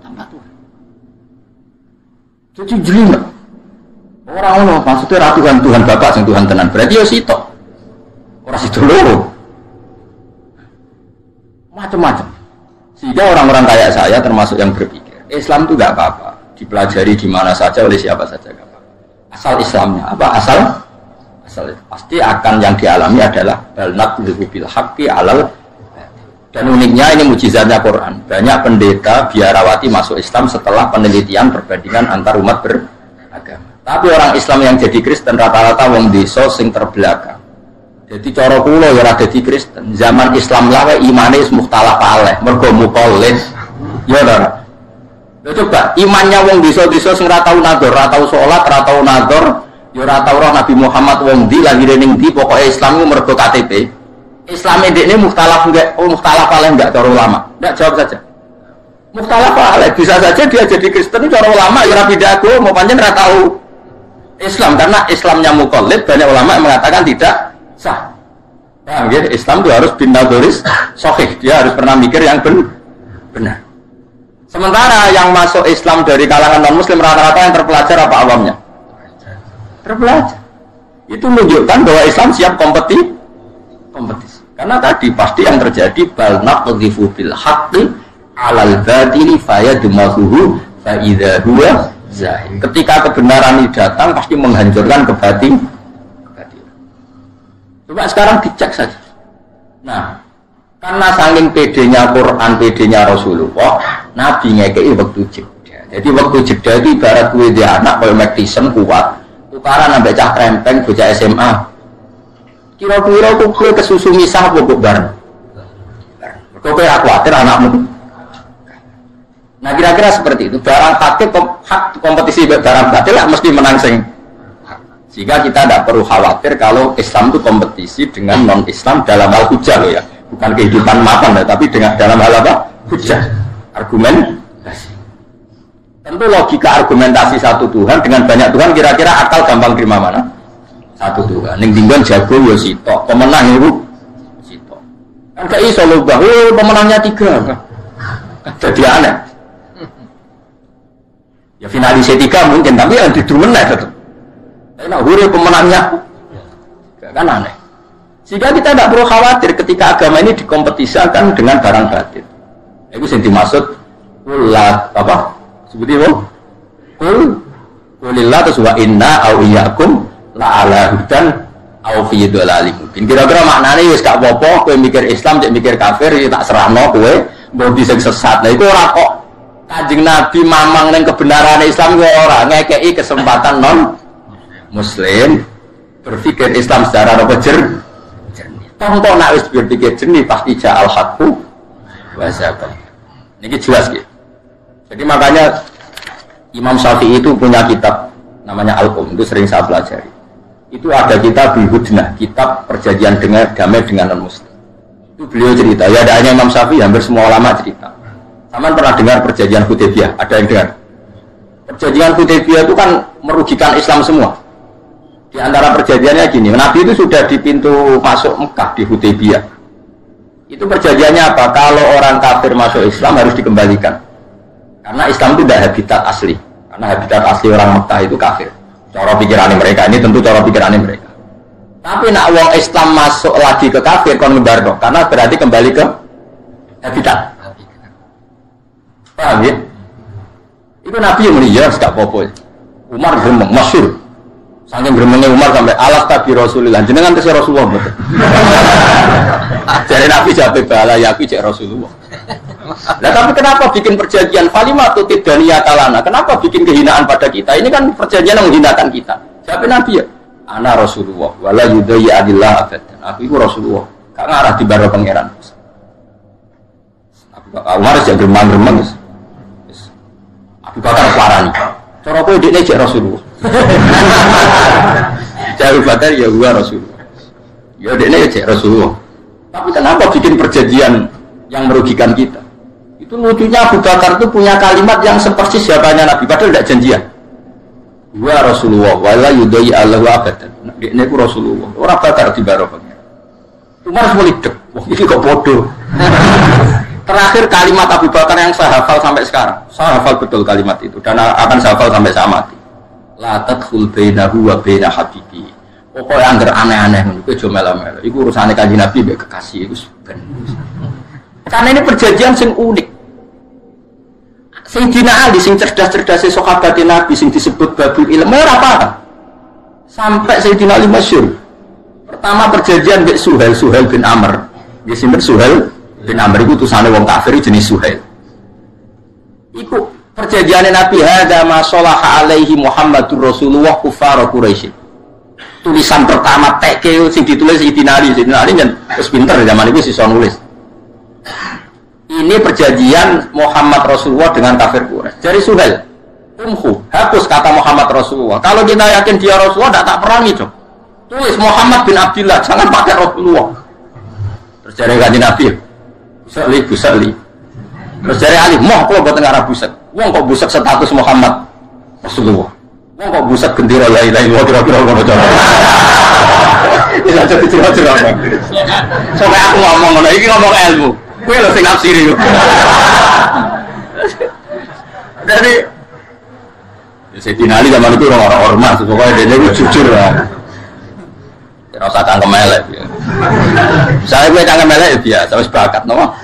Tuhan. Jadi jelimet. Orang-orang maksudnya Tuhan Bapak sing Tuhan tenan. Berarti ya sitok. Orang situ loro. Macam-macam. Sehingga orang-orang kayak saya termasuk yang berpikir Islam itu gak apa-apa, dipelajari di mana saja oleh siapa saja gak apa-apa. Asal Islamnya apa? Asal itu pasti akan yang dialami adalah balnat bil haqqi alal. Dan uniknya ini mujizatnya Quran. Banyak pendeta biarawati masuk Islam setelah penelitian perbandingan antar umat beragama. Tapi orang Islam yang jadi Kristen rata-rata wong desa sing terbelakang. Jadi cara kula ya ora dadi Kristen. Zaman Islam lah imane wis mukhtalaf alaih, mergo muqallid. Ya ora. Lha coba imannya wong desa-desa sing ora tau nador, ora tau salat, ora tau nador, ya ora tau roh Nabi Muhammad wong ndi lahir ning ndi, pokoke Islam ku mergo KTP. Islam ndekne mukhtalaf enggak, mukhtalaf alaih enggak cara ulama. Enggak, jawab saja. Mukhtalaf alaih bisa saja dia jadi Kristen cara ulama ya ora pidato, mau pancen ora tau Islam karena Islamnya muqallid, banyak ulama yang mengatakan tidak sah. Nah, gitu. Islam itu harus bin nadoris sahih, dia harus pernah mikir yang benar. Sementara yang masuk Islam dari kalangan non muslim rata-rata yang terpelajar apa awamnya? Terpelajar. Itu menunjukkan bahwa Islam siap kompetisi. Karena tadi pasti yang terjadi bal naqdhifu bil haqqi 'alal batili fayadmaghuhu fa idza huwa zahir. Ketika kebenaran ini datang pasti menghancurkan kebatilan. Coba sekarang dicek saja. Nah, karena saking pedenya Quran, pedenya Rasulullah, Nabi ngekei waktu jeda. Jadi waktu jeda itu ibarat gue dia anak kayak Mike Tyson kuat, tukaran sampai cah krempeng, bocah SMA. Kira-kira gue kesusu misah bobok bareng. Kau kira khawatir anakmu. Nah kira-kira seperti itu. Barang hak kompetisi barang batil lah mesti menang sing. Sehingga kita tidak perlu khawatir kalau Islam itu kompetisi dengan non-Islam dalam hal hujah loh ya. Bukan kehidupan makan, tapi dengan dalam hal apa? Hujah. Argumentasi. Tentu logika argumentasi satu Tuhan dengan banyak Tuhan kira-kira akal gampang terima mana? Satu Tuhan. Ning dinggon jago yo sitok, pemenang itu sitok. Kan gak iso lho, pemenangnya 3. Jadi aneh. Ya finalis 3 mungkin, tapi yang didumeneh tetap. Enak hore pemenangnya. Kan aneh. Sehingga kita tidak perlu khawatir ketika agama ini dikompetisikan dengan barang batin. Itu yang dimaksud ulat apa? Seperti itu. Qulillah terus wa inna au iyyakum la ala hudan au fi dhalalim mubin. Kira-kira maknane wis gak apa-apa kowe mikir Islam cek mikir kafir ya tak serahno kowe mbok sing sesat. Lah iku ora kok Kanjeng Nabi mamang ning kebenaran Islam kok ora ngekeki kesempatan non muslim berpikir Islam secara jernih. Contoh nak wis berpikir jernih pasti ja'al haqqu wa zaqa. Niki jelas gitu. Jadi makanya Imam Syafi'i itu punya kitab namanya Al-Qum, itu sering saya pelajari. Itu ada kitab Bihudnah, kitab perjanjian damai dengan non-muslim. Itu beliau cerita, ya ada hanya Imam Syafi'i, hampir semua ulama cerita. Sama pernah dengar perjanjian Hudaybiyah, ada yang dengar? Perjanjian Hudaybiyah itu kan merugikan Islam semua. Di antara perjanjiannya gini, Nabi itu sudah di pintu masuk Mekah di Hudaybiyah. Itu perjanjiannya apa? Kalau orang kafir masuk Islam harus dikembalikan. Karena Islam itu tidak habitat asli. Karena habitat asli orang Mekah itu kafir. Cara pikiran mereka, ini tentu cara pikiran mereka. Tapi nak wong Islam masuk lagi ke kafir kon ngebar dong, karena berarti kembali ke habitat. Paham ya? Itu Nabi yang melihat gak apa-apa. Umar gremeng, masyhur. Saking gremengnya Umar sampai alas tabi Rasulullah. Jenengan tesih Rasulullah betul. Jadi Nabi jawab bala yaku cek Rasulullah. Nah tapi kenapa bikin perjanjian Falimatu Tidaniyatalana? Kenapa bikin kehinaan pada kita? Ini kan perjanjian yang menghinakan kita. Siapa Nabi ya? Ana Rasulullah wala yudai adillah abadan. Aku itu Rasulullah. Gak ngarah di baro pangeran. Umar jadi gremeng-gremeng. Abu Bakar suarani. Cara kowe dekne cek Rasulullah. Abu Bakar ya gua Rasulullah. Ya dekne cek Rasulullah. Tapi kenapa bikin perjanjian yang merugikan kita? Itu lucunya Abu Bakar itu punya kalimat yang seperti siapanya Nabi, padahal tidak janjian. Wa Rasulullah wala yudai Allahu abadan. Ini ku Rasulullah. Orang Bakar di barokahnya. Umar semua lidek. Wah ini kok bodoh. Terakhir kalimat Abu Bakar yang saya hafal sampai sekarang. Saya hafal betul kalimat itu dan akan saya hafal sampai saya mati. La tadkhul bainahu wa baina habibi. Pokoknya anggar aneh-aneh ngono kuwi aja melo-melo. Iku urusane Kanjeng Nabi mbek kekasih iku ben. Karena ini perjanjian sing unik. Sayyidina Ali sing cerdas-cerdas sahabat Nabi sing disebut babul ilmu ora apa. Sampai Sayyidina Ali masyhur. Pertama perjanjian mbek Suhail bin Amr. Dia sinten Suhail bin Amr iku utusane wong kafir jenis Suhail. Iku perjanjian Nabi hadza ma shalaha alaihi Muhammadur Rasulullah kufar Quraisy. Tulisan pertama teke sing ditulis Sayyidina Ali kan wis pinter zaman itu iso nulis. Ini perjanjian Muhammad Rasulullah dengan kafir Quraisy. Dari Suhail, hapus kata Muhammad Rasulullah. Kalau kita yakin dia Rasulullah, tak perangi cok. Tulis Muhammad bin Abdullah, jangan pakai Rasulullah. Terus dari Kanjeng Nabi, busali. Terus dari Ali, moh kok buat ngarah buset. Wong kok buset status Muhammad Rasulullah. Wong kok buset gendera la ilaha illallah kira-kira ngono cara. Bisa cerita-cerita. Sampai aku ngomong ngono, iki ngomong ilmu. Kowe lho sing nafsiri. Dari Sayyidina Ali zaman itu orang ormas, pokoknya dia itu jujur lah. Tidak usah cangkem elek. Saya gue cangkem elek ya biasa, harus bakat, no?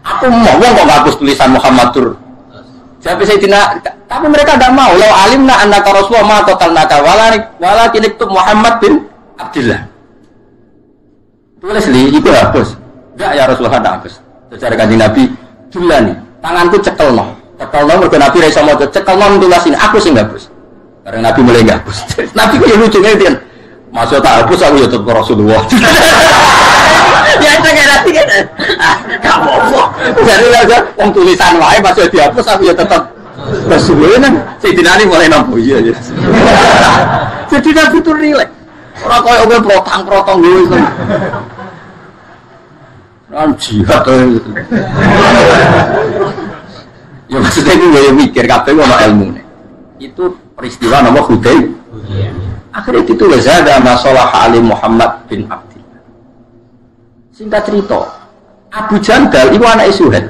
Aku mau kok ngapus tulisan Muhammadur. Siapa Sayyidina? Tapi mereka tidak mau. Lau alimna annaka Rasulullah ma total naka wala kinik tu Muhammad bin Abdillah. Tulis li, itu hapus. Enggak ya Rasulullah tak hapus. Secara Kanjeng Nabi, Abdillah nih, tanganku cekelno. Cekelno mergo Nabi ra iso maca, cekelno tulis ini, aku sing hapus. Karena Nabi mulai enggak hapus. Nabi ku ya lucu ngene. Masuk tak hapus aku ya tetep Rasulullah. Ya itu kayak nanti kan. Kamu apa? Jadi aja wong tulisan wae masuk dihapus aku ya tetep Rasulullah kan. Sayyidina Ali mulai nampu iya ya. Jadi Nabi itu rileks. Ora koyo oke protang-protong gitu. Kan jihad tuh. Ya maksudnya itu gue mikir kabeh ono ilmune. Itu peristiwa nama Hudaybiyah. Akhirnya ditulis ada masalah Ali Muhammad bin Abdillah. Singkat cerita, Abu Jandal itu anak Suhail.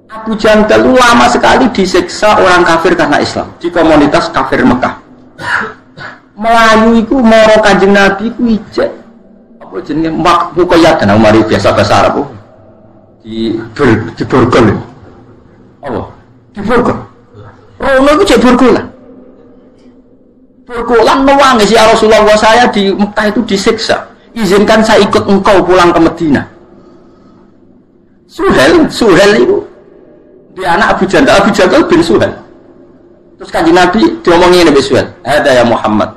Abu Jandal itu lama sekali disiksa orang kafir karena Islam di komunitas kafir Mekah. Melayu itu moro Kanjeng Nabi ku ijek apa jenenge mukoyat dan umari biasa bahasa Arab di borgol. Apa? Di borgol. Rono itu cek borgolan. Borgolan nuwangis ya Rasulullah saya di Mekah itu disiksa. Izinkan saya ikut engkau pulang ke Medina. Suhail itu dia anak Abu Jandal bin Suhail. Terus Kanjeng Nabi diomongin Nabi Suhail, "Hada ya Muhammad.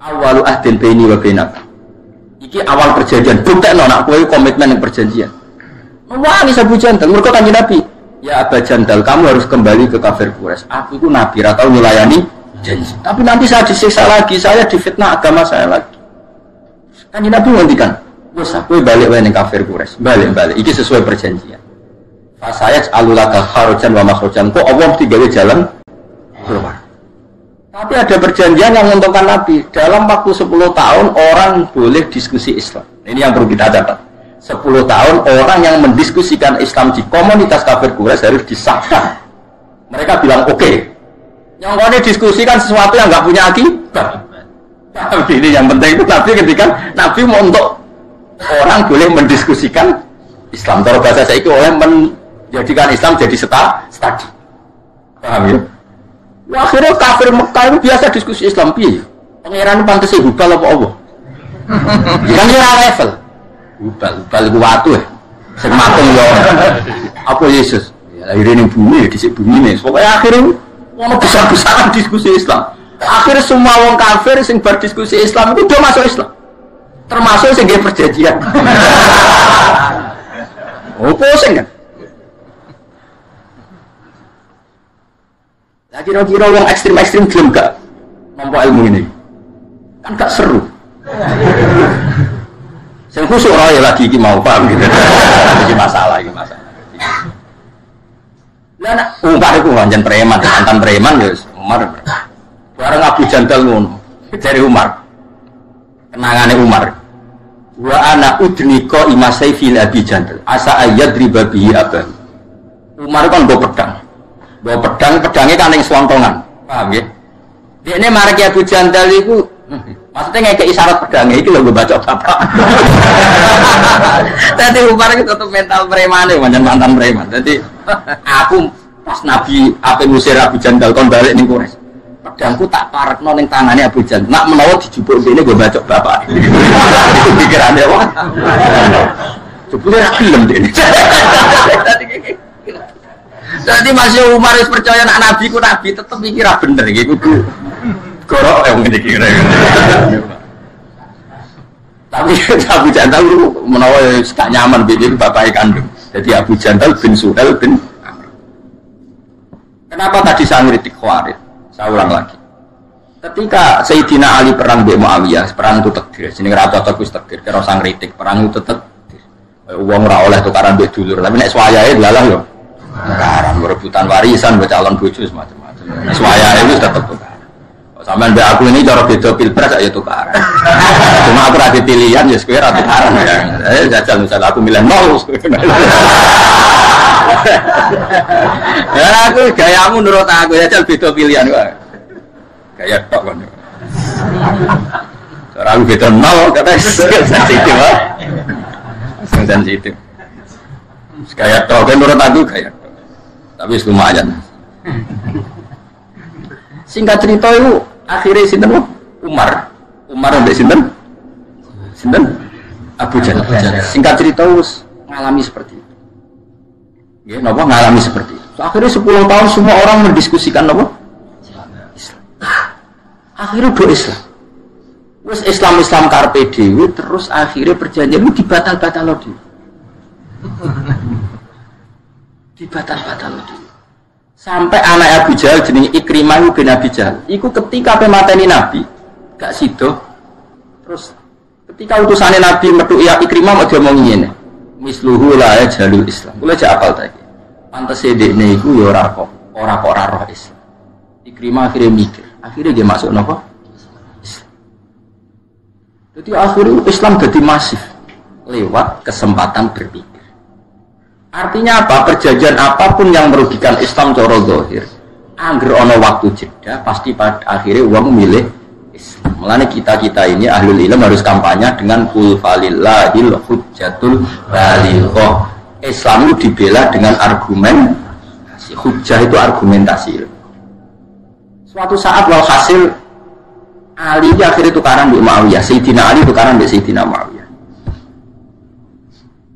Awalu ahdin baini wa bainaka." Iki awal perjanjian. Buktekno nak kowe komitmen yang perjanjian. Nuwangis Abu Jandal mergo Kanjeng Nabi, "Ya Abu Jandal, kamu harus kembali ke kafir Quraisy. Aku itu nabi ra tau nyulayani janji. Tapi nanti saya disiksa lagi, saya difitnah agama saya lagi." Kanjeng Nabi ngendikan, "Wes kowe balik wae ning kafir Quraisy. Balik. Iki sesuai perjanjian. Fasayaj alulaka kharujan wa makhrujan." Kok Allah mesti gawe jalan keluar. Tapi ada perjanjian yang menguntungkan Nabi. Dalam waktu 10 tahun orang boleh diskusi Islam. Ini yang perlu kita catat. 10 tahun orang yang mendiskusikan Islam di komunitas kafir Quraisy harus disahkan. Mereka bilang oke. Yang kau diskusikan sesuatu yang nggak punya akibat. Tapi ini yang penting itu Nabi ketika Nabi mau untuk orang boleh mendiskusikan Islam. Kalau bahasa saya itu oleh menjadikan Islam jadi studi. Paham ya? Wah, akhirnya kafir Mekah itu biasa diskusi Islam. Piye? Pangeran pantes Hubal apa Allah? Kan dia level. Hubal itu watu ya. Sing matung ya. Apa Yesus? Ya akhirnya ning bumi di bumi nih. Pokoknya akhirnya ono besar-besaran diskusi Islam. Akhirnya semua wong kafir sing berdiskusi Islam itu udah masuk Islam. Termasuk sing nggih perjanjian. Oh, pusing kan? Nah, kira-kira yang ekstrim-ekstrim belum gak nampak ilmu ini kan gak seru. Saya khusus ya lagi ini mau paham gitu. Ini masalah. Nah, Umar itu manjan preman, mantan preman ya Umar. Bareng Abu Jandal ngono. Dari Umar. Kenangannya Umar. Wa ana udnika imasai fil Abi Jandal. Asa ayat riba bihi abah. Umar kan bawa pedang. Pedangnya kan yang selontongan, paham ya? Dia ini marki Abu Jandal itu, maksudnya ngekei isyarat pedangnya itu loh gue baca apa? Tadi Umar itu tetap mental preman ya, mantan preman. Jadi aku pas Nabi apa ngusir Abu Jandal kon balik ning Quraisy. Pedangku tak parekno ning tangannya Abu Jandal. Nak menawa dijupuk ini gue baca bapak. Itu pikirannya wah. Jupuknya ra gelem dene. Jadi masih Umar harus percaya anak Nabi ku Nabi tetap mikir bener gitu tuh. Gorok yang mikir. Tapi Abu Jandal itu menawa gak nyaman bikin bapaknya kandung. Jadi Abu Jandal bin Suhail bin Amr. Kenapa tadi saya ngeritik Khawarij? Saya ulang lagi. Ketika Sayyidina Ali perang di Muawiyah, perang itu takdir. Sini rata tegus takdir. Kira sang ngeritik perang itu takdir. Uang ora oleh tukaran mbek dulur. Tapi nek swayahe lalah yo. Tukaran berebutan warisan buat calon bojo semacam-macam. Suaya itu tetap tukaran. Sampean mbek aku ini cara beda pilpres ayo tukaran. Cuma aku ra pilihan ya kowe ra tukaran ya. Jajal misal aku milih 0. Ya aku gayamu nurut aku jajal beda pilihan wae. Gaya tok kon. Cara aku beda 0 kata sensitif wae. Sensitif. Gaya tok kan nurut aku gaya. Tapi lumayan. Singkat cerita itu akhirnya sinten Umar Umar mbek sinten? Sinten? Abu Jahal. Singkat cerita wis ngalami seperti itu. Nggih, napa ngalami seperti itu. Akhirnya 10 tahun semua orang mendiskusikan napa? Islam. Akhirnya do Islam. Wis Islam karepe dhewe terus akhirnya perjanjian itu dibatal-batal dhewe. Dibatal-batal dhewe. Sampai anak Abu Jahal jenenge Ikrimah bin Abi Jahal. Iku ketika pemateni Nabi, gak sido. Terus ketika utusane Nabi metu ya Ikrimah mau diomong ngene. Misluhu la jalul Islam. Kula jak apal ta iki. Pantese dekne iku ya ora kok roh Islam. Ikrimah akhirnya mikir. Akhirnya dia masuk napa? Islam. Jadi akhirnya Islam jadi masif lewat kesempatan berpikir. Artinya apa? Perjanjian apapun yang merugikan Islam cara zahir, angger ana waktu jeda pasti pada akhirnya uang milih Islam. Mulane kita ini ahlul ilm harus kampanye dengan qul falillahil hujjatul balighah. Islam itu dibela dengan argumen. Hujjah itu argumentasi. Suatu saat walhasil Ali akhirnya tukaran di Muawiyah. Sayyidina Ali tukaran di Sayyidina Muawiyah.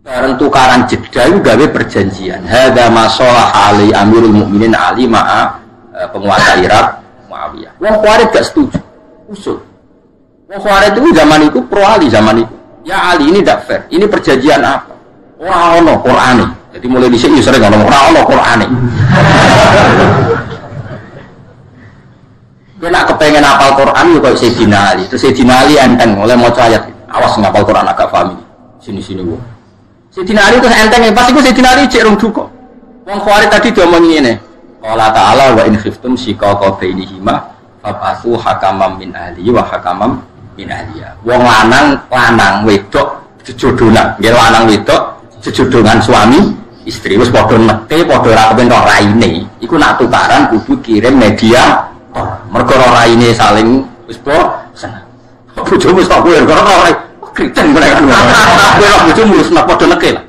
Bareng tukaran jeda itu gawe perjanjian. Hadza ma shalah ali Amirul Mukminin Ali ma'a penguasa Irak Muawiyah. Wong Khawarij gak setuju. Usul. Wong Khawarij itu zaman itu pro Ali zaman itu. Ya Ali ini tidak fair. Ini perjanjian apa? Ora ono Qur'ane. Jadi mulai dhisik yo sering ngomong ora ono Qur'ane. Dia nak kepengen hafal Quran yo koyo Sayyidina Ali. Terus Sayyidina Ali enteng oleh maca ayat. Awas ngapal Quran agak paham. Sini-sini gua. Sayyidina Ali terus enteng pas iku Sayyidina Ali cek rung duka. Wong Khawarij tadi diomong ngene. Qala ta'ala wa in khiftum shiqaqa bainihima fab'atsu hakaman min ahlihi wa hakaman min ahliha. Wong lanang wedok jejodonan. Nggih lanang wedok jejodonan suami istri wis padha neke padha ora kepen ora raine. Iku nak tukaran kudu kirim media. Mergo ora raine saling wis seneng. Bojomu wis tak kowe ora kriten mereka. Kowe ora bojomu wis padha neke lah.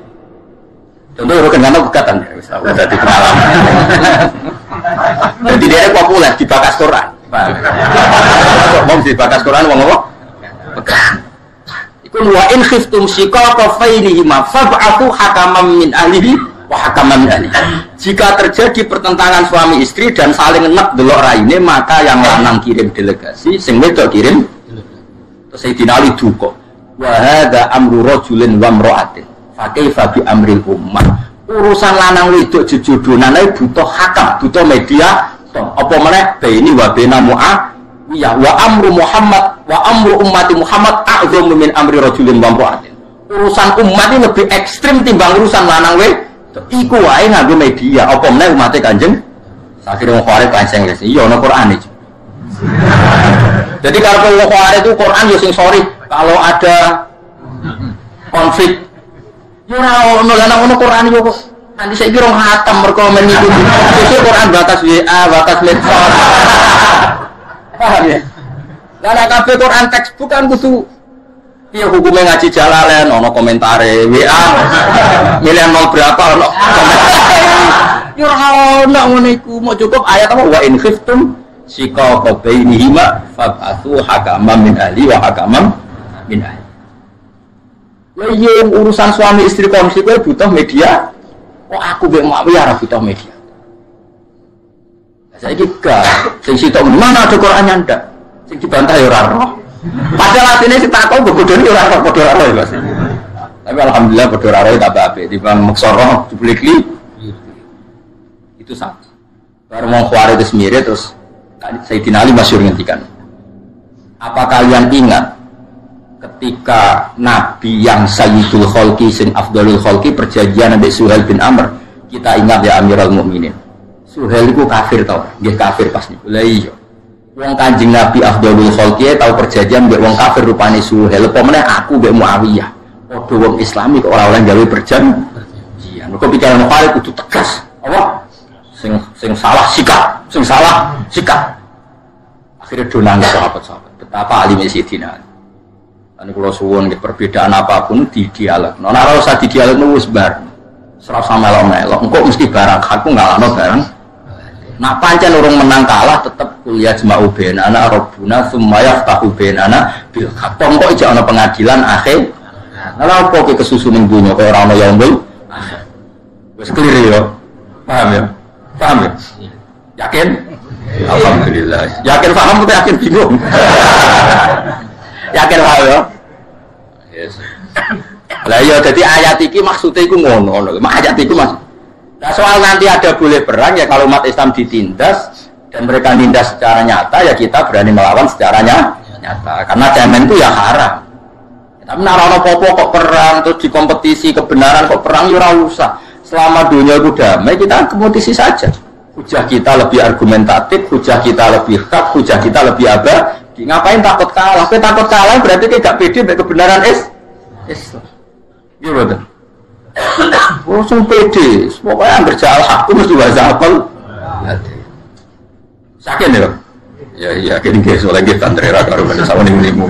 Contoh ora kenal gugatan wis tak dadi pengalaman. Jadi dia populer di bakas Quran. Wong di bakas Quran wong apa? Iku wa in khiftum shiqaqa bainihima fab'athu hakaman min ahlihi wa hakaman min ahlihi. Jika terjadi pertentangan suami istri dan saling enek delok raine, maka yang lanang kirim delegasi, sing wedok kirim. Terus Sayyidina Ali duka. Wa hadza amru rajulin wa imra'atin. Fa kaifa bi amril ummah. Urusan lanang wedok jejodonan ae butuh hakam, butuh media. Apa meneh baini wa baina Muawiyah wa amru Muhammad wa amru ummati Muhammad a'dhamu min amri rajulin wa imra'atin. Urusan umat ini lebih ekstrim timbang urusan lanang wedok. Iku wae nganggo media, apa meneh umate Kanjeng. Akhire wong Khawarij kanceng wis. Iya ana Quran iki. Jadi kalau wong Khawarij itu Quran yo sing sorry kalau ada konflik. Yo ora ono lan ono Quran yo kok. Nanti saiki rong hatam mergo men iku. Sesuk Quran batas WA, batas medsos. Paham ya? Lah kabeh Quran textbook kan kudu piye hukume ngaji Jalalain ono komentare WA milih mau berapa ono yo ora ono ngene iku mau cukup ayat apa wa in khiftum shiqaqa bainihima fab'atsu hakaman min ahli wa hakaman min ahli. Lah yo urusan suami istri konflik butuh media. Oh aku mbek Muawiyah ora butuh media. Saiki gak sing sitok mana ada Qur'annya ndak. Sing dibantah ya ora roh. Padahal atine sing takon bogodone ora roh padha ora roh Mas. Tapi alhamdulillah padha ora roh tambah apik dibanding maksara publikly. Itu sama. Baru mau Khawarij sendiri terus Sayyidina Ali masyhur ngendikan. Apa kalian ingat ketika Nabi yang Sayyidul Khalqi sing Afdhalul Khalqi perjanjian dengan Suhail bin Amr, kita ingat ya Amirul Mukminin. Suhail itu kafir tau, nggih kafir pas niku. Lah iya. Wong Kanjeng Nabi Afdhalul Khalqi tau perjanjian mbek wong kafir rupane Suhail. Apa meneh aku mbek Muawiyah. Padha wong Islami kok ora oleh gawe perjanjian. Mergo pikiran Khalid kudu tegas. Apa? Sing salah sikap, sing salah sikap. Akhirnya donang sahabat-sahabat. Betapa alimnya Sayyidina Ali. Ane kula suwun nggih perbedaan apapun di dialog. Nek ora usah di dialog wis bar. Serasa melo-melo. Engko mesti barang aku ngalano barang. Nah pancen urung menang kalah tetep kuliah jma'u bainana rabbuna tsumma yaftahu bainana bil haqq. Kok iki ana pengadilan akhir. Lha opo ki kesusu ning dunya kaya ora ana yaumul akhir. Wis clear ya. Paham ya? Paham ya? Yakin? Alhamdulillah. Yakin paham atau yakin bingung? Yakin paham ya? Yes. Lah iya jadi ayat iki maksudnya iku ngono. Ayat iku maksud. Nah soal nanti ada boleh perang ya kalau umat Islam ditindas dan mereka nindas secara nyata ya kita berani melawan secara nyata karena cemen itu ya haram. Tapi narono popo kok perang terus di kompetisi kebenaran kok perang ya ora usah. Selama dunia itu damai kita kompetisi saja. Hujah kita lebih argumentatif, hujah kita lebih hak, hujah kita lebih abah. Ngapain takut kalah? Tapi takut kalah berarti kita gak pede dengan kebenaran Islam. Iya betul. Langsung pede, pokoknya yang berjalan aku mesti bahasa apa? Yakin ya? Ya yakin guys, soalnya kita antara karo pada sama nimu.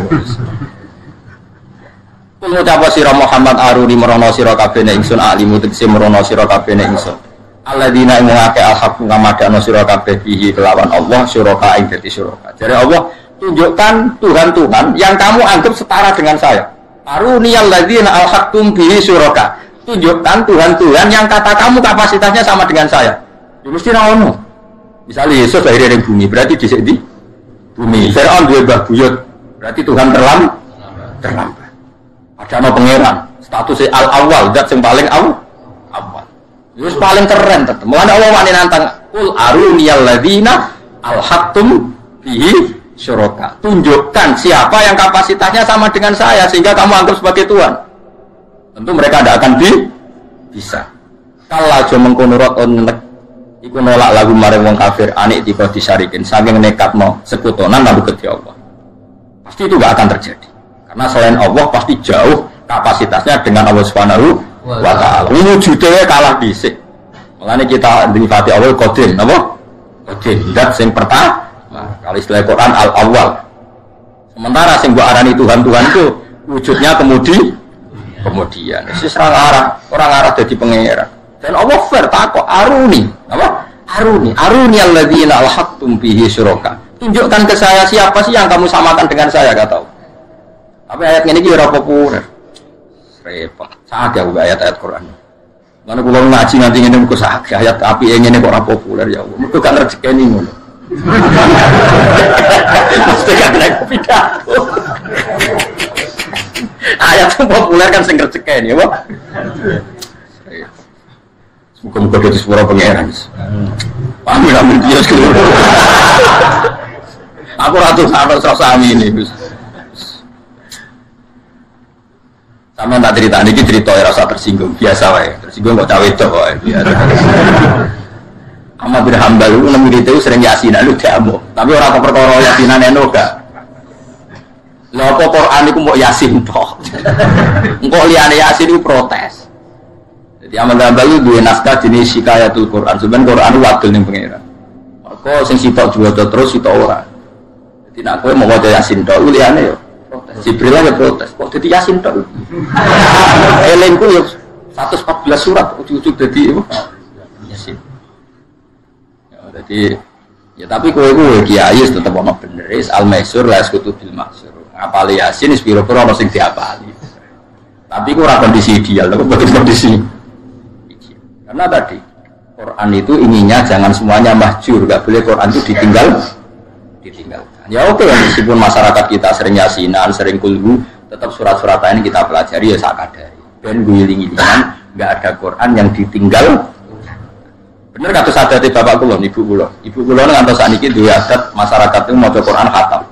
Pengucap sira Muhammad Aruni merono sira kabeh nek ingsun alimu tegese merono sira kabeh nek ingsun. Alladzina ngake alhaq ngamadano sira kabeh bihi kelawan Allah syuraka ing dadi syuraka. Jare Allah tunjukkan Tuhan yang kamu anggap setara dengan saya. Aruni alladzina alhaqtum bihi syuraka. Tunjukkan Tuhan yang kata kamu kapasitasnya sama dengan saya. Ya mesti ono. Misalnya Yesus lahir dari bumi, berarti di sini bumi. Fir'aun dua mbah buyut, berarti Tuhan terlambat. Ada no pangeran, statusnya al-awwal, zat yang paling awal. Terus paling keren tetap. Mulanya Allah wani nantang, Qul aruniyal ladzina alhaqtum bihi syuraka. Tunjukkan siapa yang kapasitasnya sama dengan saya sehingga kamu anggap sebagai Tuhan. Tentu mereka tidak akan bisa. Kalau aja mengkonurot onek, iku nolak lagu maring wong kafir anik tiba disarikin, saking nekat mau sekutonan lalu ke Allah. Pasti itu tidak akan terjadi. Karena selain Allah pasti jauh kapasitasnya dengan Allah Subhanahu wa Ta'ala. Wujudnya kalah bisik. Makanya kita dinifati Allah Qadim, apa? Qadim. Dat sing pertama. Kalau istilah Quran al-awwal. Sementara sing mbok arani Tuhan itu wujudnya kemudian orang arah jadi pangeran dan Allah fair takut aruni alladzina alhaqtum bihi syuraka. Tunjukkan ke saya siapa sih yang kamu samakan dengan saya, kata Allah. Tapi ayat ini kira populer repot saged ayat-ayat Quran. Mana kula ngaji nganti ngene kok saged ayat api ngene kok ora populer ya Allah. Mergo gak rezekeni ngono. Mesti gak kena pidato. Ayat yang populer kan sing rezekeni ya, Pak. Muga-muga dadi sepuro pangeran. Amin dia seluruh. Aku ratu sami ini, Gus. Sama tak cerita niki cerita rasa tersinggung, biasa wae. Tersinggung kok cawe wedok wae biasa. Ahmad bin Hanbal itu nemu itu sering yasinan lu diamuk. Tapi ora kok perkara yasinan eno gak. Lha apa Quran iku mbok yasin tok. Engko liyane yasin iku protes. Jadi Ahmad bin Hanbal duwe naskah jenis Hikayatul Quran. Sebenarnya Quran wadul ning pangeran. Kok sing sitok diwaca terus sitok ora. Jadi nek kowe mau waca yasin tok liyane yo protes. Jibril ya protes. Kok dadi yasin tok. Elengku yo 114 surat ujug-ujug dadi yasin. Jadi ya tapi kowe kiai tetep ono bener is al-maisur la yaskutu bil maksur. Ngapali yasin wis pira-pira ono sing diapali. Tapi ku ora kondisi ideal, kok betul kondisi. Karena tadi Quran itu inginnya jangan semuanya mahjur, enggak boleh Quran itu ditinggalkan. Ya oke, meskipun masyarakat kita sering yasinan, sering kulhu, tetap surat-surat ini kita pelajari ya sakadari. Ben guling-gulingan enggak ada Quran yang ditinggal. Bener kata sadate bapak kula, ibu kula ngantos sakniki duwe adat masyarakat itu maca Quran khatam.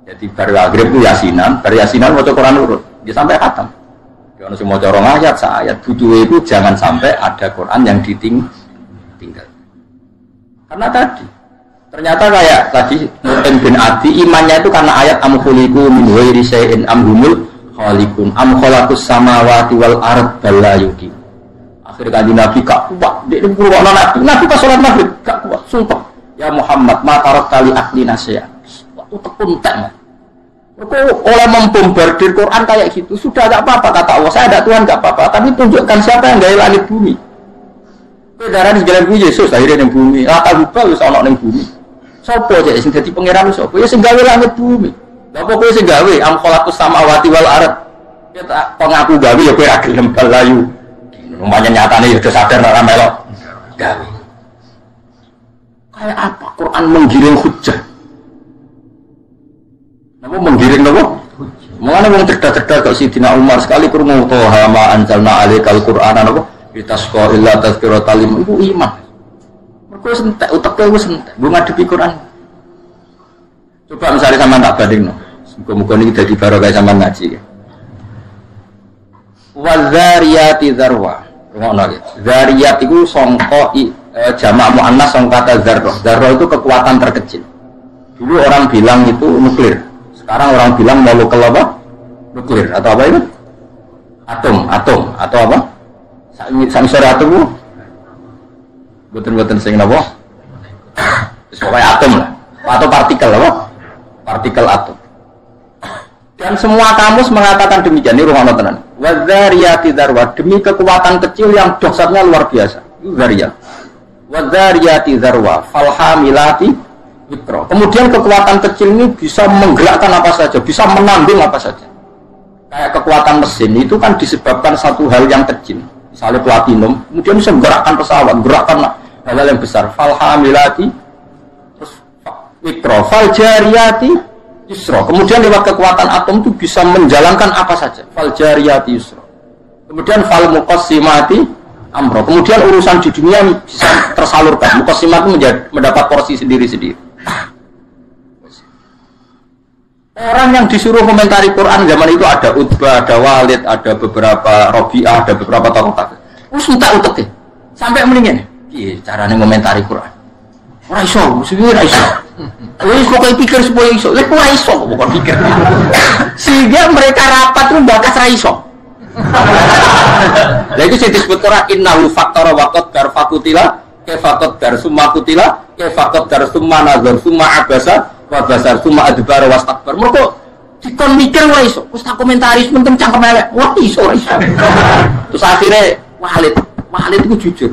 Jadi bar maghrib itu yasinan maca Quran urut, dia sampai khatam. Dia ono sing maca rong ayat, sak ayat butuhe itu jangan sampai ada Quran yang ditinggal. Karena tadi ternyata kayak tadi Mu'in bin Adi imannya itu karena ayat am khuliqu min ghairi syai'in am humul khaliqun am khalaqus samawati wal ard bala yuqim. Akhirnya kanjeng Nabi gak kuat, dia berulang Nabi pas sholat maghrib gak kuat, sumpah. Ya Muhammad, matarot kali akli nasya. Waktu tepunten. Oleh membombardir Quran kayak gitu, sudah gak apa-apa kata Allah. Saya ada Tuhan gak apa-apa, tapi tunjukkan siapa yang gaya langit bumi. Darah di jalan bumi Yesus akhirnya ning bumi. Lata hubal wis ana ning bumi. Sopo cek sing dadi pangeran sapa? Ya sing gawe langit bumi. Lah apa kowe sing gawe am khalaqus samawati wal ard. Ya tak pengaku gawe ya kowe ra gelem balayu. Rumahnya nyatane ya udah sadar ora melok gawe. Kayak apa Quran menggiring hujjah? Napa menggiring napa? Mengane wong cerdas-cerdas kok Sidina Umar sekali krungu toha ma anzalna alaikal qur'ana napa? Bitasqa illa tazkiratal liman iku iman. Mergo sentek utekku wis sentek, mbok ngadepi Quran. Coba misalnya sampean tak bandingno. Muga-muga niki dadi barokah sampean ngaji. Wazariyati zarwa. Ngono iki. Zariyat iku sangka jamak muannas sangka kata zarrah. Zarrah itu kekuatan terkecil. Dulu orang bilang itu nuklir. Sekarang orang bilang molekul apa? Nuklir atau apa itu? Atom atau apa? Sami sore atom. Boten sing napa? Wis pokoke atom lah. Atau partikel apa? Partikel atom. Dan semua kamus mengatakan demikian. Ini rumah tenan. Wadzariyati dzarwa, demi kekuatan kecil yang dahsyatnya luar biasa. Itu zariyat. Wadzariyati dzarwa, falhamilati wikra. Kemudian kekuatan kecil ini bisa menggerakkan apa saja, bisa menanding apa saja. Kayak kekuatan mesin itu kan disebabkan satu hal yang kecil. Misalnya platinum, kemudian bisa menggerakkan pesawat, menggerakkan hal-hal yang besar. Falhamilati terus wikra, faljariyati yusra. Kemudian lewat kekuatan atom itu bisa menjalankan apa saja. Faljariyati yusra. Kemudian fal muqassimati amro. Kemudian urusan di dunia bisa tersalurkan. Muqassimat itu mendapat porsi sendiri-sendiri. Orang yang disuruh komentari Quran zaman itu ada Utbah, ada Walid, ada beberapa Rabi'ah, ada beberapa tokoh-tokoh. Terus utak-utak deh. Sampai mendingin. Iya, caranya komentari Quran. Ora iso, mesti ora iso. Wis pokoke pikir supaya iso. Lek ora iso kok pikir. Sehingga mereka rapat itu bakas ra iso. Lah itu sing disebut Quran innahu faktara waqad dar fakutila ke fakot dar summa kutila ke fakot dar summa nazar summa abasa wa basar summa adbar wastakbar. Mergo dikon mikir ora iso. Wis tak komentaris penting cangkem elek. Ora iso. Terus akhirnya Walid itu jujur.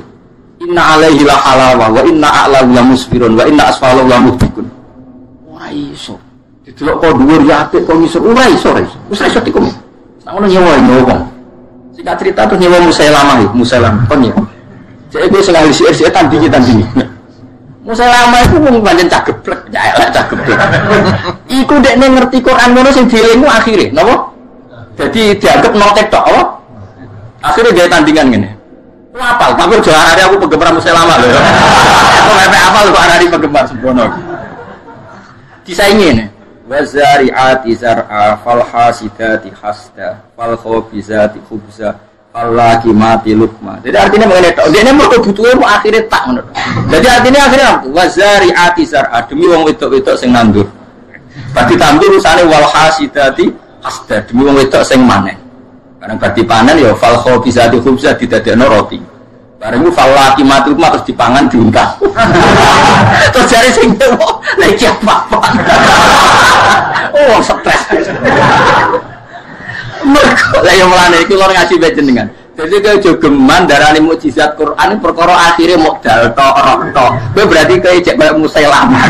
Inna alaihi la halawa wa inna a'lahu la musfirun wa inna asfalahu la muhtikun. Ora iso. Didelok kok dhuwur ya apik kok ngisor ora iso. Wis iso dikom. Sak ngono nyewa. Singkat cerita terus nyewa Musailamah kon ya. Cek iki selalu sik tandingi. Musailamah iku wong pancen cageblek, ya elek cageblek. Iku dekne ngerti Quran ngono sing dielingmu akhire, napa? Jadi dianggap notek tok apa? Akhire gawe tandingan ngene. Apal, tapi juara hari aku penggemar Musailamah loh. Aku sampai apal kok hari penggemar sembrono. Disaingi nih. Wazari'ati zar'a fal hasidati hasda fal khabizati khubza fal lakimati lukma. Jadi artinya mengenai tok. Dene mergo butuhe mu akhire tak ngono. Jadi artinya akhirnya wazari'ati zar'a demi wong wedok-wedok sing nandur. Berarti tandur usane wal hasidati hasda demi wong wedok sing manen. Barang berarti panen ya fal khabizati khubza didadekno roti. Barang itu fal lakimati lukma terus dipangan diungkap. Terus jare sing dewo lek apa-apa. Oh, stres. Mergo lha yo mlane iki lor ngaji bae jenengan. Dadi kowe jogeman darani mukjizat Quran perkara akhire modal tok roh tok. Kowe berarti kowe cek bae Musailamah.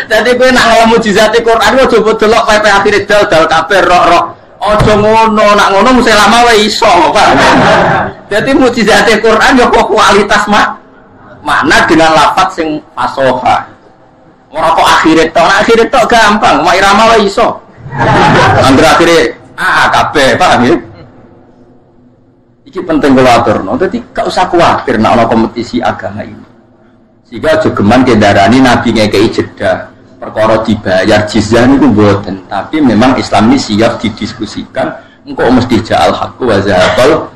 Dadi kowe nak ngomong mukjizat Quran ojo delok pepe akhire dal kabeh roh. Ojo ngono, nak ngono Musailamah wae iso, Pak. Dadi mukjizat Quran yo kok kualitas makna dengan lafaz sing fasoha. Ora kok akhire tok gampang, mak irama wae iso. Angger akhire kabeh, paham ya? Iki penting kula aturno. Dadi gak usah kuwatir nek ana kompetisi agama ini. Sehingga jogeman kendarani nabi ngekei jeda. Perkara dibayar jizyah niku mboten, tapi memang Islam ini siap didiskusikan, engko mesti ja'al haqqu wa zahaqal.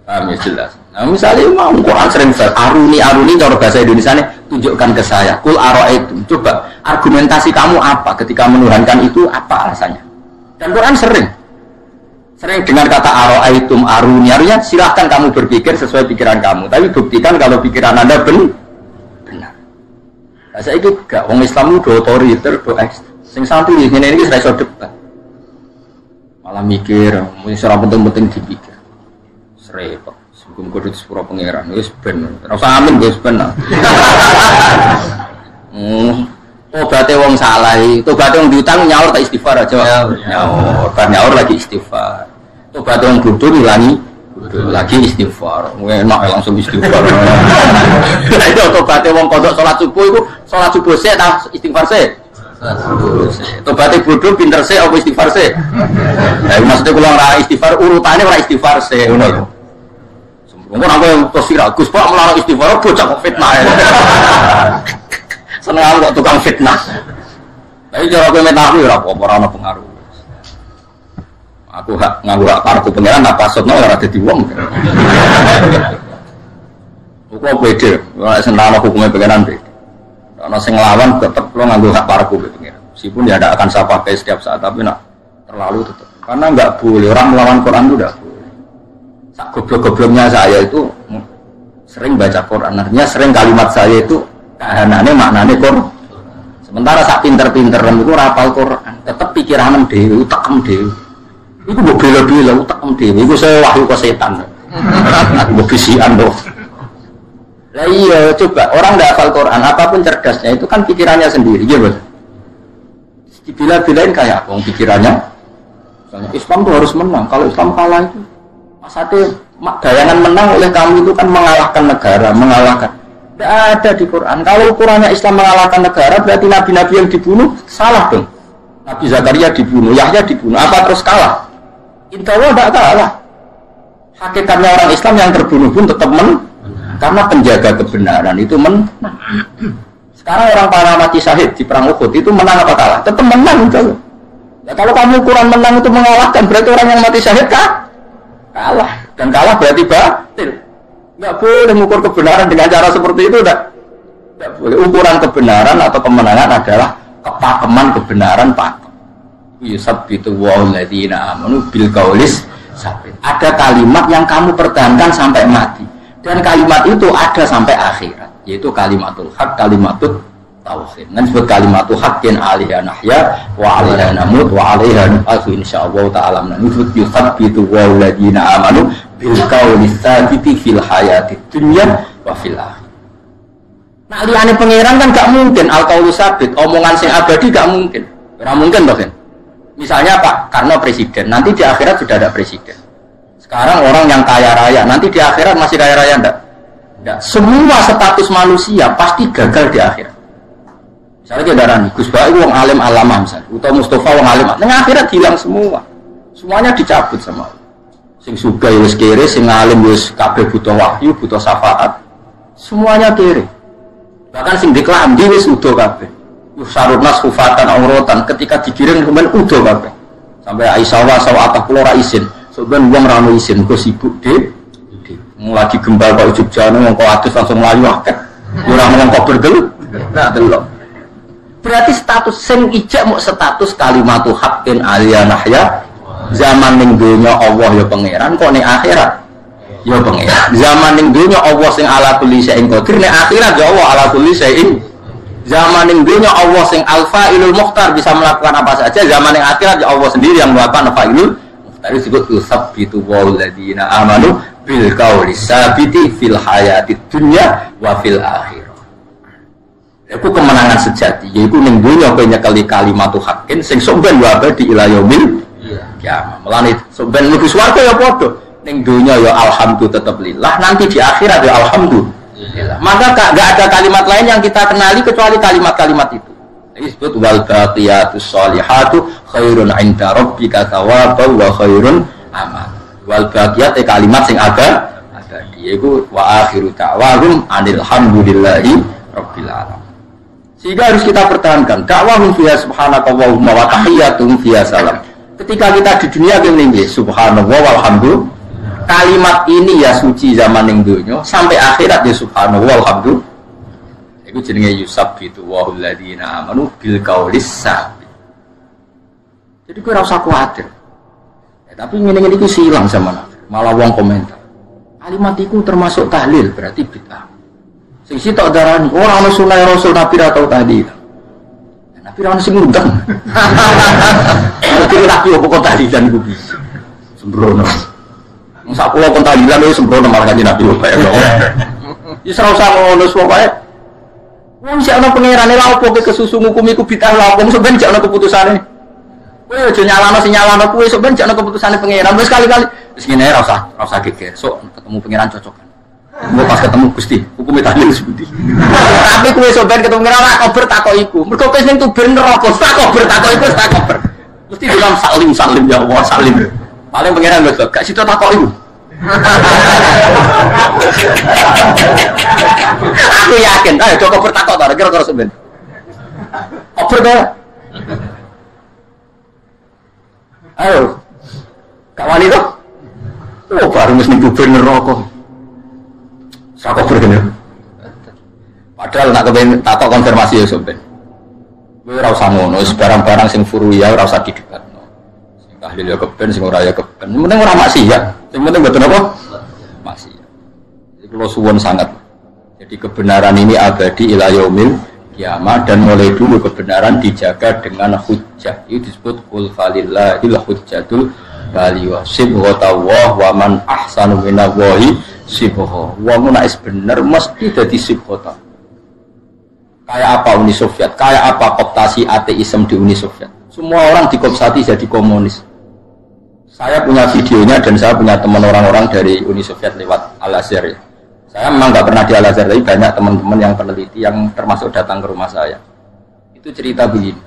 Paham ya jelas. Nah, misalnya mau Quran sering aruni cara bahasa Indonesia nih tunjukkan ke saya. Kul ara'aitum. Coba argumentasi kamu apa ketika menuhankan itu apa alasannya? Dan Quran sering dengan kata ara'aitum aruni. Artinya silahkan kamu berpikir sesuai pikiran kamu, tapi buktikan kalau pikiran Anda benar. Nah, saya itu gak wong Islam itu otoriter, sing santri ngene iki ora iso debat. Malah mikir, mung ora penting-penting dipikir. Repot. Hukum kudu sepuro pangeran wis ben. Ora usah amin wis ben. Tobaté wong salah, tobaté wong diutang nyaur tak istighfar aja. Nyaur, bar nyaur lagi istighfar. Tobaté wong bodho ngilangi lagi istighfar. Enak langsung istighfar. Lah itu tobaté wong kodok salat subuh iku salat subuh sik ta istighfar sik. Tobaté bodho pinter sik apa istighfar sik. Lah maksudnya kula ora istighfar urutane ora istighfar sik ngono lho. Mungkin aku yang tersirat, Gus Pak melarang istighfar, bocah kok fitnah ya. Seneng kok tukang fitnah. Tapi cara aku minta aku ya apa-apa pengaruh. Aku nganggo hak parku pengiran, tak pasutnya orang ada di uang. Aku beda, kalau sentana hukumnya pengiran beda. Karena yang ngelawan tetap lo nganggo hak parku pengiran. Meskipun ya tidak akan saya pakai setiap saat, tapi nak terlalu tetap. Karena nggak boleh, orang melawan Quran itu tidak boleh. Goblok-gobloknya saya itu sering baca Quran, artinya sering kalimat saya itu kahanane maknane Quran. Sementara sak pinter-pinteran itu rapal Quran, tetap pikiran dhewe, utekem dhewe. Iku mbok bela-bela utekem dhewe, iku saya wahyu ke setan. Mbok bisikan to. Lah iya, coba orang enggak hafal Quran, apapun cerdasnya itu kan pikirannya sendiri, ya, Bos. Dibela-belain kayak apa pikirannya? Misalnya Islam itu harus menang, kalau Islam kalah itu satu bayangan menang oleh kamu itu kan mengalahkan negara, mengalahkan. Tidak ada di Quran. Kalau ukurannya Islam mengalahkan negara, berarti nabi-nabi yang dibunuh salah dong. Nabi Zakaria dibunuh, Yahya dibunuh, apa terus kalah? Insya Allah tidak kalah. Hakikatnya orang Islam yang terbunuh pun tetap menang, karena penjaga kebenaran itu menang. Sekarang orang para mati syahid di perang Uhud itu menang apa kalah? Tetap menang itu. Ya, kalau kamu ukuran menang itu mengalahkan, berarti orang yang mati syahid kah? Kalah, dan kalah berarti batil. Nggak boleh mengukur kebenaran dengan cara seperti itu, nggak boleh. Ukuran kebenaran atau kemenangan adalah kepakeman kebenaran pakem. Yusabbitu wa'alladzina amanu bil qaulis sabit. Ada kalimat yang kamu pertahankan sampai mati, dan kalimat itu ada sampai akhirat, yaitu kalimatul haq, kalimatul tauhid. Dan disebut kalimatul haqqin 'alaiha nahya wa 'alaiha namut wa 'alaiha nub'atsu insyaallah ta'ala. Disebut yusabbitu wa'alladzina amanu bil qaulis sabiti fil hayatid dunya wa fil akhirah. Nah, liyane pangeran kan gak mungkin al-qaulus sabit, omongan sing abadi gak mungkin. Ora mungkin toh, kan? Misalnya Pak Karno presiden, nanti di akhirat sudah ada presiden. Sekarang orang yang kaya raya, nanti di akhirat masih kaya raya enggak? Enggak. Semua status manusia pasti gagal di akhirat. Misalnya kita darani, Gus Baik wong alim alamah misalnya, atau Mustafa wong alim, dengan akhirat hilang semua, semuanya dicabut sama Allah. Sing sugih wis kere, sing alim wis kabeh butuh wahyu, butuh syafaat, semuanya kere. Bahkan sing diklambi wis udo kabeh. Sarunnas hufatan auratan, ketika dikirim kemudian udo kabeh. Sampai Aisyah sawatah kula ra izin, sampeyan wong ra izin, kok sibuk de. Lagi gembal kok Jogjane wong kok adus langsung mlayu akeh. Ora ngomong kok bergel. Nah, delok. Berarti status sing ijek mau status kalimatu haqqin 'alaiha nahya. Zaman ning donya Allah ya pangeran, kok ning akhirat ya pangeran. Zaman ning donya Allah sing ala kulli syai'in qadir, ning akhirat ya Allah ala kulli syai'in. Zaman ning donya Allah sing al-fa'ilul mukhtar bisa melakukan apa saja, zaman ning akhirat ya Allah sendiri yang melakukan fa'ilul mukhtar. Disebut yusabbitu walladzina amanu bil qaulis sabiti fil hayatid dunya wa fil akhirah. Itu kemenangan sejati, yaitu ning dunya kowe nyekeli kalimatu haqqin sing somben wa abadi ila yaumil kiamah. Mulane somben mlebu swarga ya padha. Ning dunya ya alhamdulillah tetap lillah, nanti di akhirat ya alhamdulillah. Maka enggak ada kalimat lain yang kita kenali kecuali kalimat-kalimat itu. Ini disebut wal baqiyatus sholihatu khairun 'inda rabbika thawaban wa khairun amal. Wal baqiyat kalimat sing ada yaitu wa akhiru ta'wahum anil hamdulillahi rabbil alamin. Sehingga harus kita pertahankan dakwahum fiha subhanakallahumma wa tahiyyatuhum fiha salam. Ketika kita di dunia ngene subhanallah walhamdulillah, kalimat ini ya suci zaman ning donya, sampai akhirat ya subhanallah walhamdulillah. Iku jenenge yusabbitu walladzina amanu bil qaulis sabit. Jadi kowe ora usah kuwatir. Tapi ngene-ngene iki silang zaman malah wong komentar. Kalimat iku termasuk tahlil, berarti bid'ah. Sing sitok darani ora ana sunah Rasul Nabi ra tau tahlil. Nabi ra ono sing ngundang. Kira Nabi kok tahlilan ku bisa. Sembrono. Sak pulau kontalilan itu sembrono malah kanjeng Nabi bayar dong. Wis ora usah ngono pokoke. Wong sik ana pangerane lha opo kesusu ngukumi ku bid'ah lha wong sampeyan jek ana keputusane. Kowe aja nyalano sing nyalano kuwi sampeyan jek ana keputusane pangeran wis kali-kali. Wis ngene ora usah geger. Sok ketemu pangeran cocokan. Mau pas ketemu Gusti, hukume tahlil sebuti. Tapi kowe sampeyan ketemu pangeran ora kober takok iku. Mergo kowe sing tuber neraka, tak kober takok iku tak kober. Mesti bilang salim ya Allah salim. Paling pangeran wis gak sida takok iku. Aku yakin, ayo coba bertakok ta kira-kira sampean. Oper ta? Ayo. Kak wani to? Oh, baru mesti buben neraka. Sak oper kene. Padahal nak kepen takok konfirmasi ya sampean. Kowe ora usah ngono, barang-barang sing furuya ora usah didebatno. Sing tahlil ya kepen, sing ora ya kepen. Penting ora maksiat. Sing penting mboten apa? Maksiat. Jadi kula suwun sangat. Jadi kebenaran ini abadi ila yaumil kiamat dan mulai dulu kebenaran dijaga dengan hujjah. Itu disebut qul falillahil hujjatul baligh. Sibghatullah wa man ahsanu minallahi sibgha. Wong nek bener mesti dadi sibghata. Kayak apa Uni Soviet, kayak apa kooptasi ateisme di Uni Soviet. Semua orang dikooptasi jadi komunis. Saya punya videonya dan saya punya teman orang-orang dari Uni Soviet lewat Al-Azhar ya. Saya memang nggak pernah di Al-Azhar, tapi banyak teman-teman yang peneliti yang termasuk datang ke rumah saya. Itu cerita begini.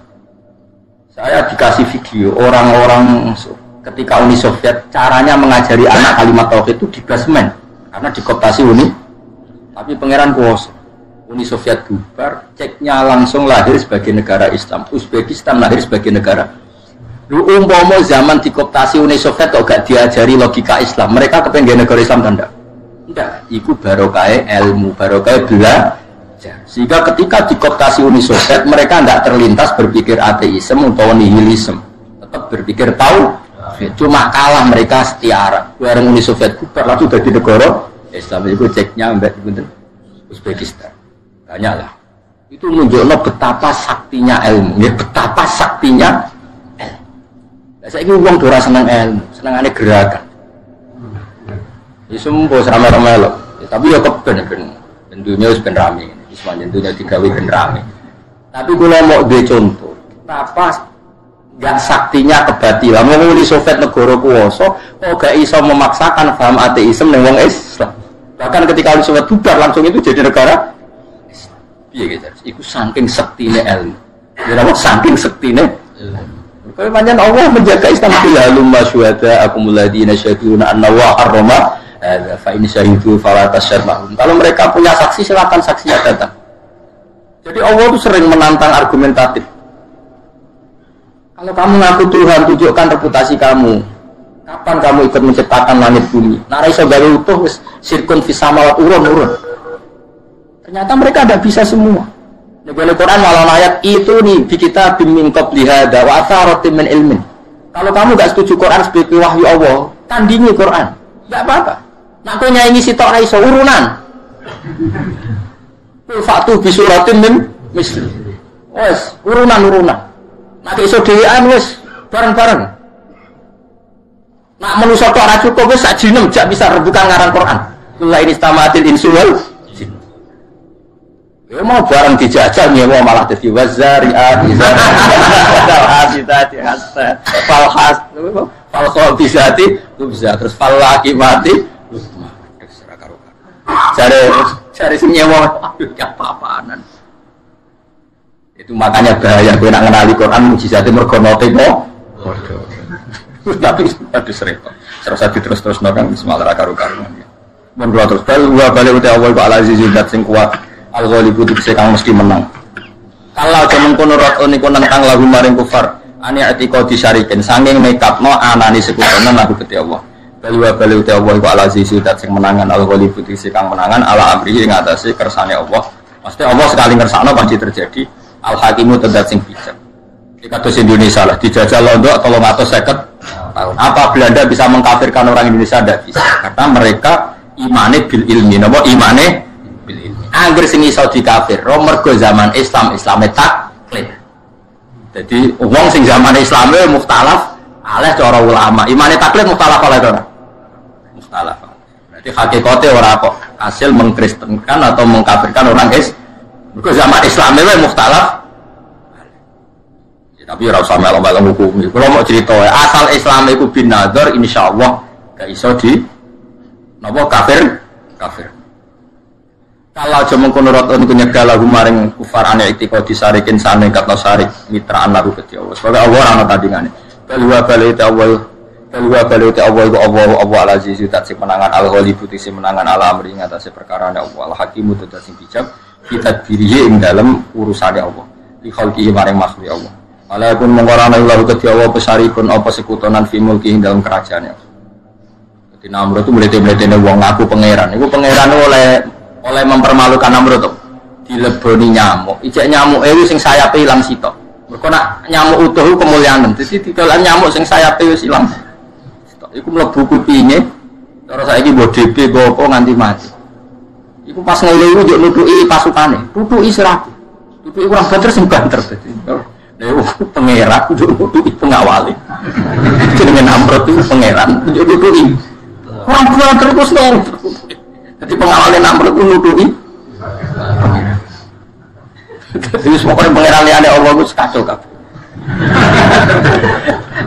Saya dikasih video orang-orang ketika Uni Soviet caranya mengajari anak kalimat tauhid itu di basement karena dikooptasi Uni. Tapi pangeran kuwasa. Uni Soviet bubar, ceknya langsung lahir sebagai negara Islam. Uzbekistan lahir sebagai negara. Lu umpama zaman dikooptasi Uni Soviet kok gak diajari logika Islam. Mereka kepengen negara Islam tanda. Enggak, itu barokah ilmu, barokah belajar. Sehingga ketika dikooptasi Uni Soviet, mereka tidak terlintas berpikir ateisme atau nihilisme. Tetap berpikir tahu. Cuma kalah mereka setiara. Bareng Uni Soviet bubar langsung dari negara Islam. Itu ceknya mbak Uzbekistan. Banyaklah. Itu menunjukkan betapa saktinya ilmu. Ya, betapa saktinya ilmu. Saya ingin uang dora senang ilmu, senangannya gerakan. Ya semua ramai-ramai loh. Ya, tapi ya kepen tentunya harus ben rame. Isman tentunya digawe ben rame. Tapi kalau mau dia contoh, betapa gak saktinya kebatilan. Mau di Soviet negara kuwasa, kok gak iso memaksakan paham ateisme ning wong Islam. Bahkan ketika Uni Soviet bubar langsung itu jadi negara. Iya gitu. Iku saking sektine ilmu. Ya apa saking sektine ilmu. Kalau panjang Allah menjaga Islam bilalum masyuhada akumulladina syahiduna anna wa harrama fa in syahidu fala tasyarmahum. Kalau mereka punya saksi silakan saksinya datang. Jadi Allah itu sering menantang argumentatif. Kalau kamu ngaku Tuhan, tunjukkan reputasi kamu. Kapan kamu ikut menciptakan langit bumi? Narai saudara utuh sirkun fisamawat urun. Ternyata mereka tidak bisa semua. Negara Quran malah ayat itu nih di kita bimin qablihada wa atharatin min ilmin. Kalau kamu gak setuju Quran sebagai wahyu Allah, tandingi Quran. Enggak apa-apa. Nak kau nyanyi sitok ra iso urunan. Fatu bi suratin min misli. Wes, urunan. Nak iso dhewean wes bareng-bareng. Nak manusa tok ora cukup wis sak jinem jak bisa rebukan ngarang Quran. La ini istamatil insu wal jin. Ya mau bareng dijajal nyewa malah dadi wazariat hasitati hasta falhas falkhabisati bisa terus falaki mati terserah karo cari sing nyewa aduh ya apa-apaanan. Itu makanya bahaya kowe nak ngenali Quran mujizate mergo note po tapi aduh repot terus diterus-terusno kan bismillah karo-karuan ya mun terus bali uti Allah ku al-aziz zat sing kuat al-ghalibu dikse kang mesti menang. Kalau jaman kono rot niku nentang lagu maring kufar, ani atika disyarikin saking nekapno anani sekutonan lagu Gusti Allah. Bali uti Allah iku al-aziz zat sing menangan al-ghalibu dikse kang menangan ala amri ing atase kersane Allah. Mesti Allah sekali ngersakno pasti terjadi. Al-hakimu tedat sing bijak. Iki kados Indonesia lah dijajah Londo 350 tahun. Apa Belanda bisa mengkafirkan orang Indonesia? Tidak bisa. Karena mereka imane bil ilmi. Napa imane bil ilmi. Angger sing iso dikafir, mergo zaman Islame taklid. Jadi wong sing zaman Islame mukhtalaf aleh cara ulama. Imane taklid mukhtalaf aleh ora. mukhtalaf. Berarti hakikate ora kok hasil mengkristenkan atau mengkafirkan orang mergo zaman Islam wae mukhtalaf. Ya, tapi ora usah melo-melo hukum. Kalau mau cerita asal Islam iku bin nazar insyaallah gak iso di napa kafir. Kalau aja mengkono roton nyegah lagu maring kufar ane iktikadi sarikin sane kata sarik mitraan lagu Gusti Allah. Sebagai Allah ana tandingane. Balwa balite Allah iku Allah al-aziz tak sing menangan al-ghalib sing menangan ala amri ngatasé perkara Allah al-hakim tak sing bijak kita dirihi ing dalam urusane Allah. Di khalqihi maring makhluk Allah. Walaupun mengorana lagu Gusti Allah pesarikun apa sekutonan fi mulki ing dalam kerajaane Allah. Dadi Namrud itu mlete-mletene wong ngaku pangeran. Iku pangeran oleh mempermalukan Namrud tuh dileboni nyamuk. Ijek nyamuk itu sing sayape ilang sitok. Mergo nak nyamuk utuh kemuliaan. Dadi didolan nyamuk sing sayape wis ilang. Sitok. Iku mlebu kupinge. Terus saiki mbok DP mbok apa nganti mati. Iku pas ngene iku njuk nutuki pasukane. Tutuki sirah. Tutuki kurang banter sing banter dadi. Lha pangeran njuk nutuki pengawale. Jenenge Namrud itu pangeran njuk nutuki. Kurang banter terus nang. Jadi pengawalnya Namrud itu nutupi jadi semuanya pengeran liane Allah itu sekacau kabeh.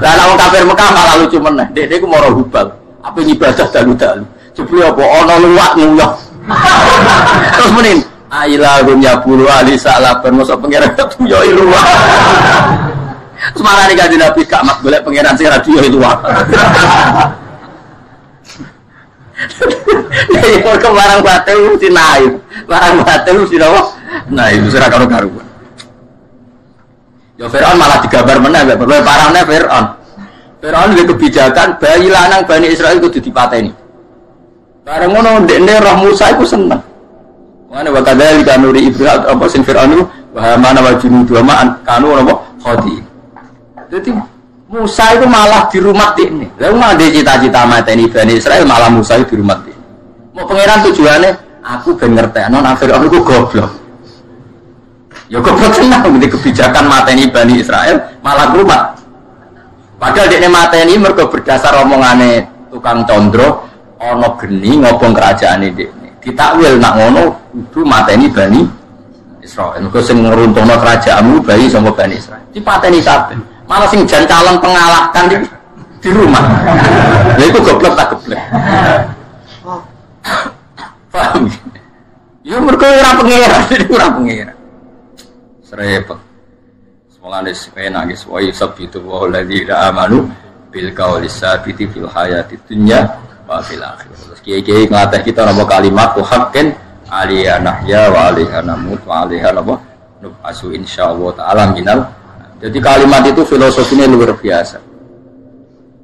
Lah orang kafir Mekah malah lucu meneh. Dek itu mau hubal apa nyibadah dalu-dalu jebule apa ana luwak nguyah terus menin aila dunya bulu ali salaban mosok pengeran yo luwak semarane kanjeng Nabi gak mak golek pengeran sing radio luwak. Ya kok barang batil mesti naik. Barang batil mesti apa? Nah, itu ora karo-karuan. Ya Firaun malah digambar meneh mbek perlu parane Firaun. Firaun duwe kebijakan bayi lanang Bani Israil kudu dipateni. Bareng ngono ndekne roh Musa iku seneng. Mane wa kadzal kanuri Ibrahim apa sing Firaun wa mana wa junudu ma kanu apa khodi. Dadi Musa itu malah di rumah ini. Lalu malah dia cita-cita mateni Bani Israil malah Musa itu di rumah ini. Mau pangeran tujuannya, aku ben ngerti. Non Firaun itu goblok. Ya goblok senang dengan kebijakan mateni Bani Israil malah rumah. Padahal dia mateni mergo berdasar omongane tukang condro, ono geni ngobong kerajaan ini. Ditakwil nak ngono itu mateni Bani Israil. Mergo sing ngruntuhno kerajaanmu bayi sama Bani Israil. Dipateni kabeh. Malah sing jan calon pengalahkan di rumah. Lha iku goblok tak geblek. Paham? Ya mergo ora pangeran. Serepet. Semolane sepena guys, wa yusabbitu wa alladziina amanu bil qawli sabiti fil hayati dunya wa fil akhirah. Terus kiai-kiai ngateh kita napa kalimat haqqin aliyah nahya wa alaiha namut wa alaiha nub'asu insyaallah taala minal. Jadi kalimat itu filosofinya luar biasa.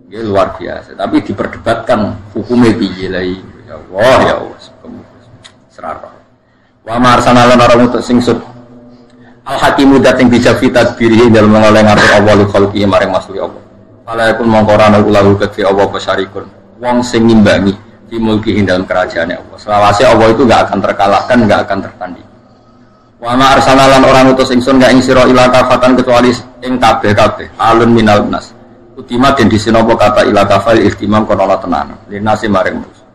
Ya luar biasa, tapi diperdebatkan hukumnya piye lagi. Ya Allah, serara. Wa marsanalan orang untuk singsut. Al-Hakimu dateng bijak fitat diri dalam mengoleh ngatur awal khalqi maring makhluk Allah. Fala yakun mongkorana ulahu kedhi Allah pasyarikun. Wong sing ngimbangi di mulki dalam kerajaan Allah. Selawase Allah itu enggak akan terkalahkan, enggak akan tertanding. Wa ma arsalalan orang utus ingsun gak ing sira ila kafatan kecuali ing kabeh-kabeh alun minal nas. Utima den disinopo kata ila kafal ihtimam kono tenan. Linase maring manusia.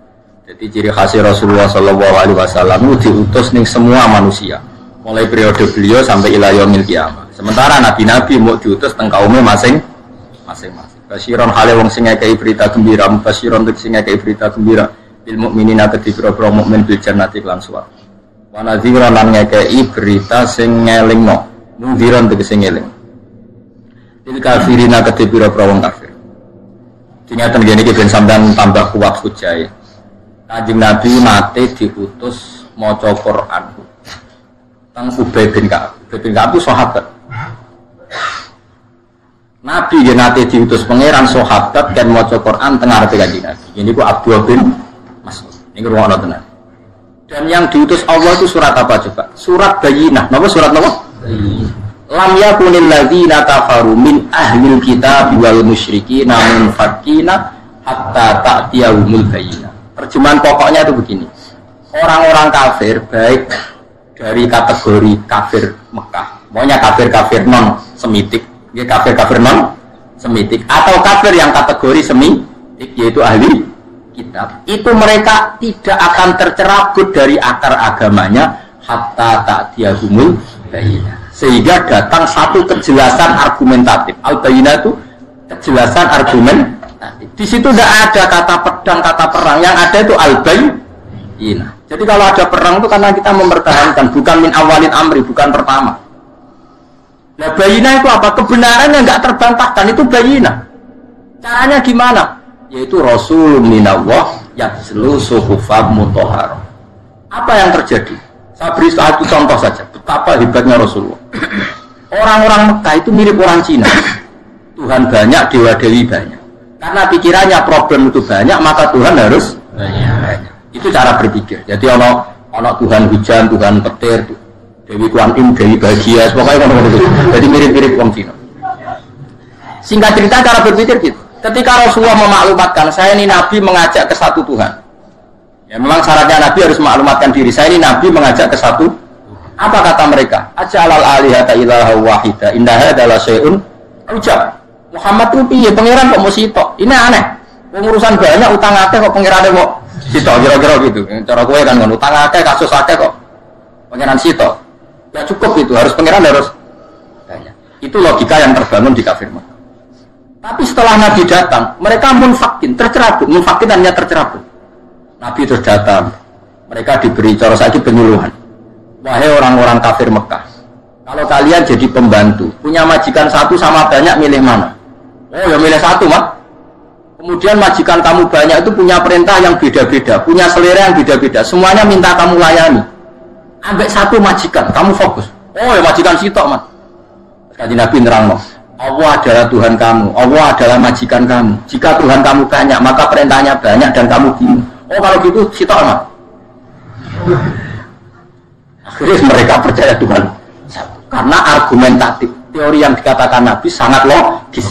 Jadi ciri khas Rasulullah sallallahu alaihi wasallam diutus ning semua manusia. Mulai periode beliau sampai ila yaumil kiamah. Sementara nabi-nabi mau diutus teng kaume masing-masing. Basyiron hale wong sing ngekeki berita gembira, basyiron sing ngekeki berita gembira bil mukminina kedhi pira-pira mukmin bil jannati lan suwarga. Wa nadhiran lan ngekei berita sing ngelingno mundhiran tegese ngeling il kafirina kedhe pira-pira wong kafir dingaten ngene iki ben sampean tambah kuat hujah. Kanjeng Nabi nate diutus maca Quran teng Ubay bin Ka'ab. Ubay bin Ka'ab sahabat Nabi ya nate diutus pangeran sahabat dan maca Quran teng ngarepe Kanjeng Nabi. Ini ku Abdullah bin Mas'ud. Niku ruwono tenan. Dan yang diutus Allah itu surat apa coba? Surat Bayyinah. Napa surat napa? Lam yakunil ladzina kafaru min ahlil kitab wal musyrikin namun fakina hatta ta'tiyahumul bayyinah. Terjemahan pokoknya itu begini. Orang-orang kafir baik dari kategori kafir Mekah, maunya kafir-kafir non semitik, kafir-kafir non semitik atau kafir yang kategori semitik yaitu ahli kitab, itu mereka tidak akan tercerabut dari akar agamanya hatta ta'tiyahumul bayyinah. Sehingga datang satu kejelasan argumentatif. Al-bayyinah itu kejelasan argumentatif. Di situ tidak ada kata pedang, kata perang. Yang ada itu al-bayyinah. Jadi kalau ada perang itu karena kita mempertahankan, bukan min awalin amri, bukan pertama. Nah, bayyinah itu apa? Kebenaran yang nggak terbantahkan itu bayyinah. Caranya gimana? Yaitu Rasul minallah yatslu suhufan mutahharah. Apa yang terjadi? Saya beri satu contoh saja betapa hebatnya Rasulullah. Orang-orang Mekah itu mirip orang Cina. Tuhan banyak, dewa dewi banyak. Karena pikirannya problem itu banyak, maka Tuhan harus banyak. Itu cara berpikir. Jadi ono Tuhan hujan, Tuhan petir, Dewi Kuan Im, Dewi bahagia, pokoknya ono itu. Jadi mirip-mirip orang Cina. Singkat cerita cara berpikir gitu. Ketika Rasulullah memaklumatkan, saya ini Nabi mengajak ke satu Tuhan. Ya memang syaratnya Nabi harus memaklumatkan diri. Saya ini Nabi mengajak ke satu. Apa kata mereka? Ajalal alihata ilaha wahida. Indah adalah syai'un ujab. Muhammad itu piye pangeran kok mau sitok? Ini aneh. Pengurusan banyak utang akeh kok pangerane kok sitok kira-kira gitu. Cara kowe kan ngono utang akeh kasus akeh kok pangeran sitok. Ya cukup itu, harus pangeran harus banyak. Itu logika yang terbangun di kafir Mekah. Tapi setelah Nabi datang, mereka munfakin, tercerabut. Munfakin hanya tercerabut. Nabi terus datang, mereka diberi cara saiki penyuluhan. Wahai orang-orang kafir Mekah, kalau kalian jadi pembantu, punya majikan satu sama banyak, milih mana? Oh ya milih satu, Mak. Kemudian majikan kamu banyak itu punya perintah yang beda-beda, punya selera yang beda-beda, semuanya minta kamu layani. Ambil satu majikan, kamu fokus. Oh ya majikan sitok, Mak. Sekali Nabi nerangno, Allah adalah Tuhan kamu, Allah adalah majikan kamu. Jika Tuhan kamu banyak, maka perintahnya banyak dan kamu bingung. Oh kalau gitu sitok, Mak. Akhirnya mereka percaya Tuhan satu. Karena argumentatif, teori yang dikatakan Nabi sangat logis.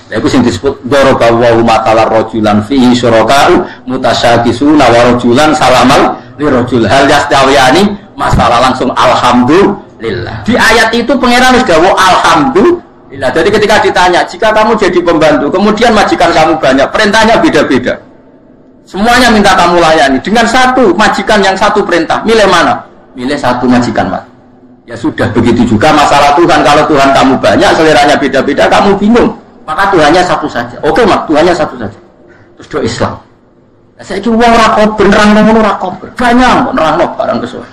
Itu yang disebut dorobawahu matalar rojulan fihi syuraka'u mutasyakisuna wa rojulan salamal li rojul hal yastawiyani masalah langsung alhamdulillah. Di ayat itu pangeran sudah alhamdulillah. Jadi ketika ditanya, jika kamu jadi pembantu, kemudian majikan kamu banyak, perintahnya beda-beda, semuanya minta kamu layani, dengan satu majikan yang satu perintah, milih mana? Milih satu majikan, Mas. Ya sudah, begitu juga masalah Tuhan. Kalau Tuhan kamu banyak, seleranya beda-beda, kamu bingung, maka Tuhannya satu saja. Oke, Mak, Tuhannya satu saja. Terus do Islam. Nah, saya kira uang rakop benerang ngono rakop. Banyak kok nerangno barang kesuwen.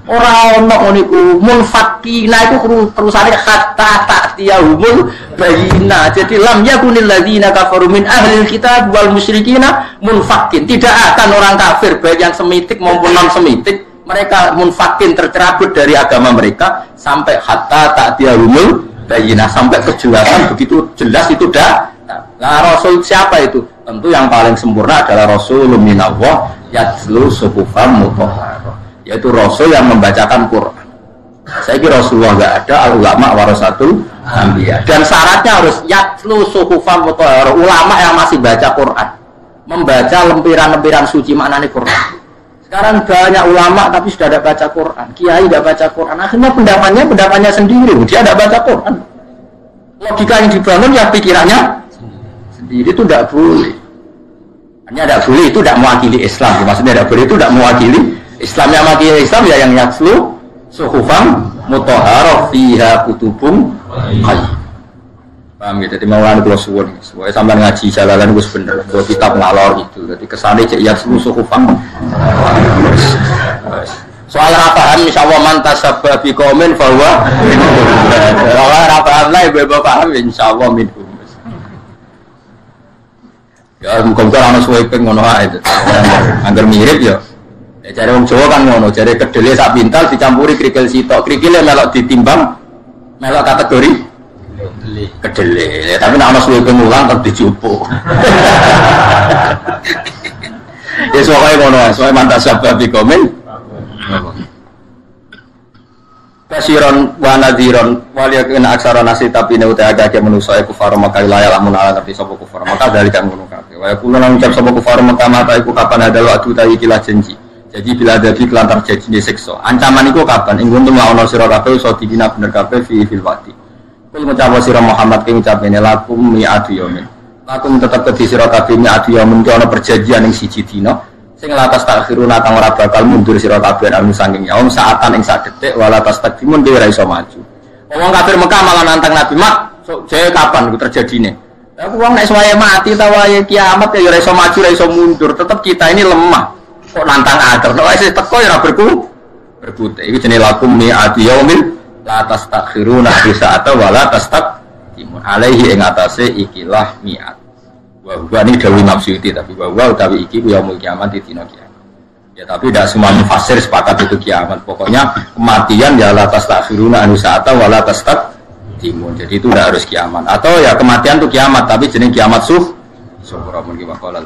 Ora ono niku munfakina iku terusane hatta ta'tiyahumul bayyinah. Jadi lam yakunil ladzina kafaru min ahlil kitab wal musyrikina munfakin. Tidak akan orang kafir baik yang semitik maupun non semitik mereka munfakin tercerabut dari agama mereka sampai hatta ta'tiyahumul bayyinah, sampai kejelasan begitu jelas itu dah. Nah, Rasul siapa itu? Tentu yang paling sempurna adalah Rasulun minallah yatslu suhufan mutahharah, yaitu Rasul yang membacakan Quran. Saya kira Rasulullah nggak ada, al-ulama warasatul anbiya. Dan syaratnya harus yatslu suhufan mutahharah, ulama yang masih baca Quran, membaca lempiran-lempiran suci maknanya Quran. Sekarang banyak ulama tapi sudah ada baca Quran, kiai tidak baca Quran, akhirnya pendapatnya sendiri, dia tidak baca Quran. Logika yang dibangun ya pikirannya sendiri, itu tidak boleh. Hanya tidak boleh itu tidak mewakili Islam, maksudnya tidak boleh itu tidak mewakili Islam. Yang mewakili Islam ya yang yatslu suhufan mutahharah fiha kutubun qayyim. Paham ya? Jadi mau anu kula suwun, supaya sampean ngaji jalalan wis bener, buat kitab ngalor itu. Jadi kesane cek yatslu suhufan. Soal paham insyaallah man tasabba bi qaumin fa huwa ora paham lah ibu paham insyaallah minhum. Ya muga-muga ana suweping ngono ae itu. Angger mirip ya. Ya jare wong Jawa kan ngono, jare kedele sak pintal dicampuri krikil sitok. Krikile melok ditimbang melok kategori kedele. Ya, tapi nek ana suweping ulang tetep dijupuk. Ya soalnya ngono ae, soalnya man tasabba bi qaumin Basiron wa nadhiron waliyakina aksara nasi tapi ne uta agak manusa iku faro maka wilayah lamun ala ngerti sapa kufar maka dari kan ngono kabeh wa kulo nang ucap sapa kufar maka mata iku kapan ada waktu tawi kilah janji. Jadi bila ada kelantar janji siksa ancaman iku kapan ing untung ana sira kabeh iso dikina bener kabeh fil wati kul ngucap sira Muhammad ki ngucapene lakum mi adiyomin Lakum tetep kedhi sira kabeh ati ya mung ana perjanjian ning siji dina sing latas takhiruna kang ora bakal mundur sira kabeh anu saking yaum saatan ing sadetik wala tastakdimun dhewe ora iso maju. Wong kafir Mekah malah nantang Nabi mak jaya kapan iku terjadine. Aku wong nek suwaye mati ta wae kiamat ya ora iso maju ora iso mundur tetep kita ini lemah. Kok nantang atur nek wis teko ya ora berkutik. Iki jenenge lakum ati yaumil la tastakhiruna bi sa'ata wala tastakdimun alaihi ing atase ikilah mi'at. Wa ini dawi Nafsuti tapi wa utawi iki ku yaumul kiamat di dina kiamat. Ya tapi tidak semua mufasir sepakat itu kiamat. Pokoknya kematian ya la tastakhiruna anu sa'ata wala tastakdimun. Jadi itu tidak harus kiamat. Atau ya kematian itu kiamat tapi jenis kiamat sughra mungkin waqala.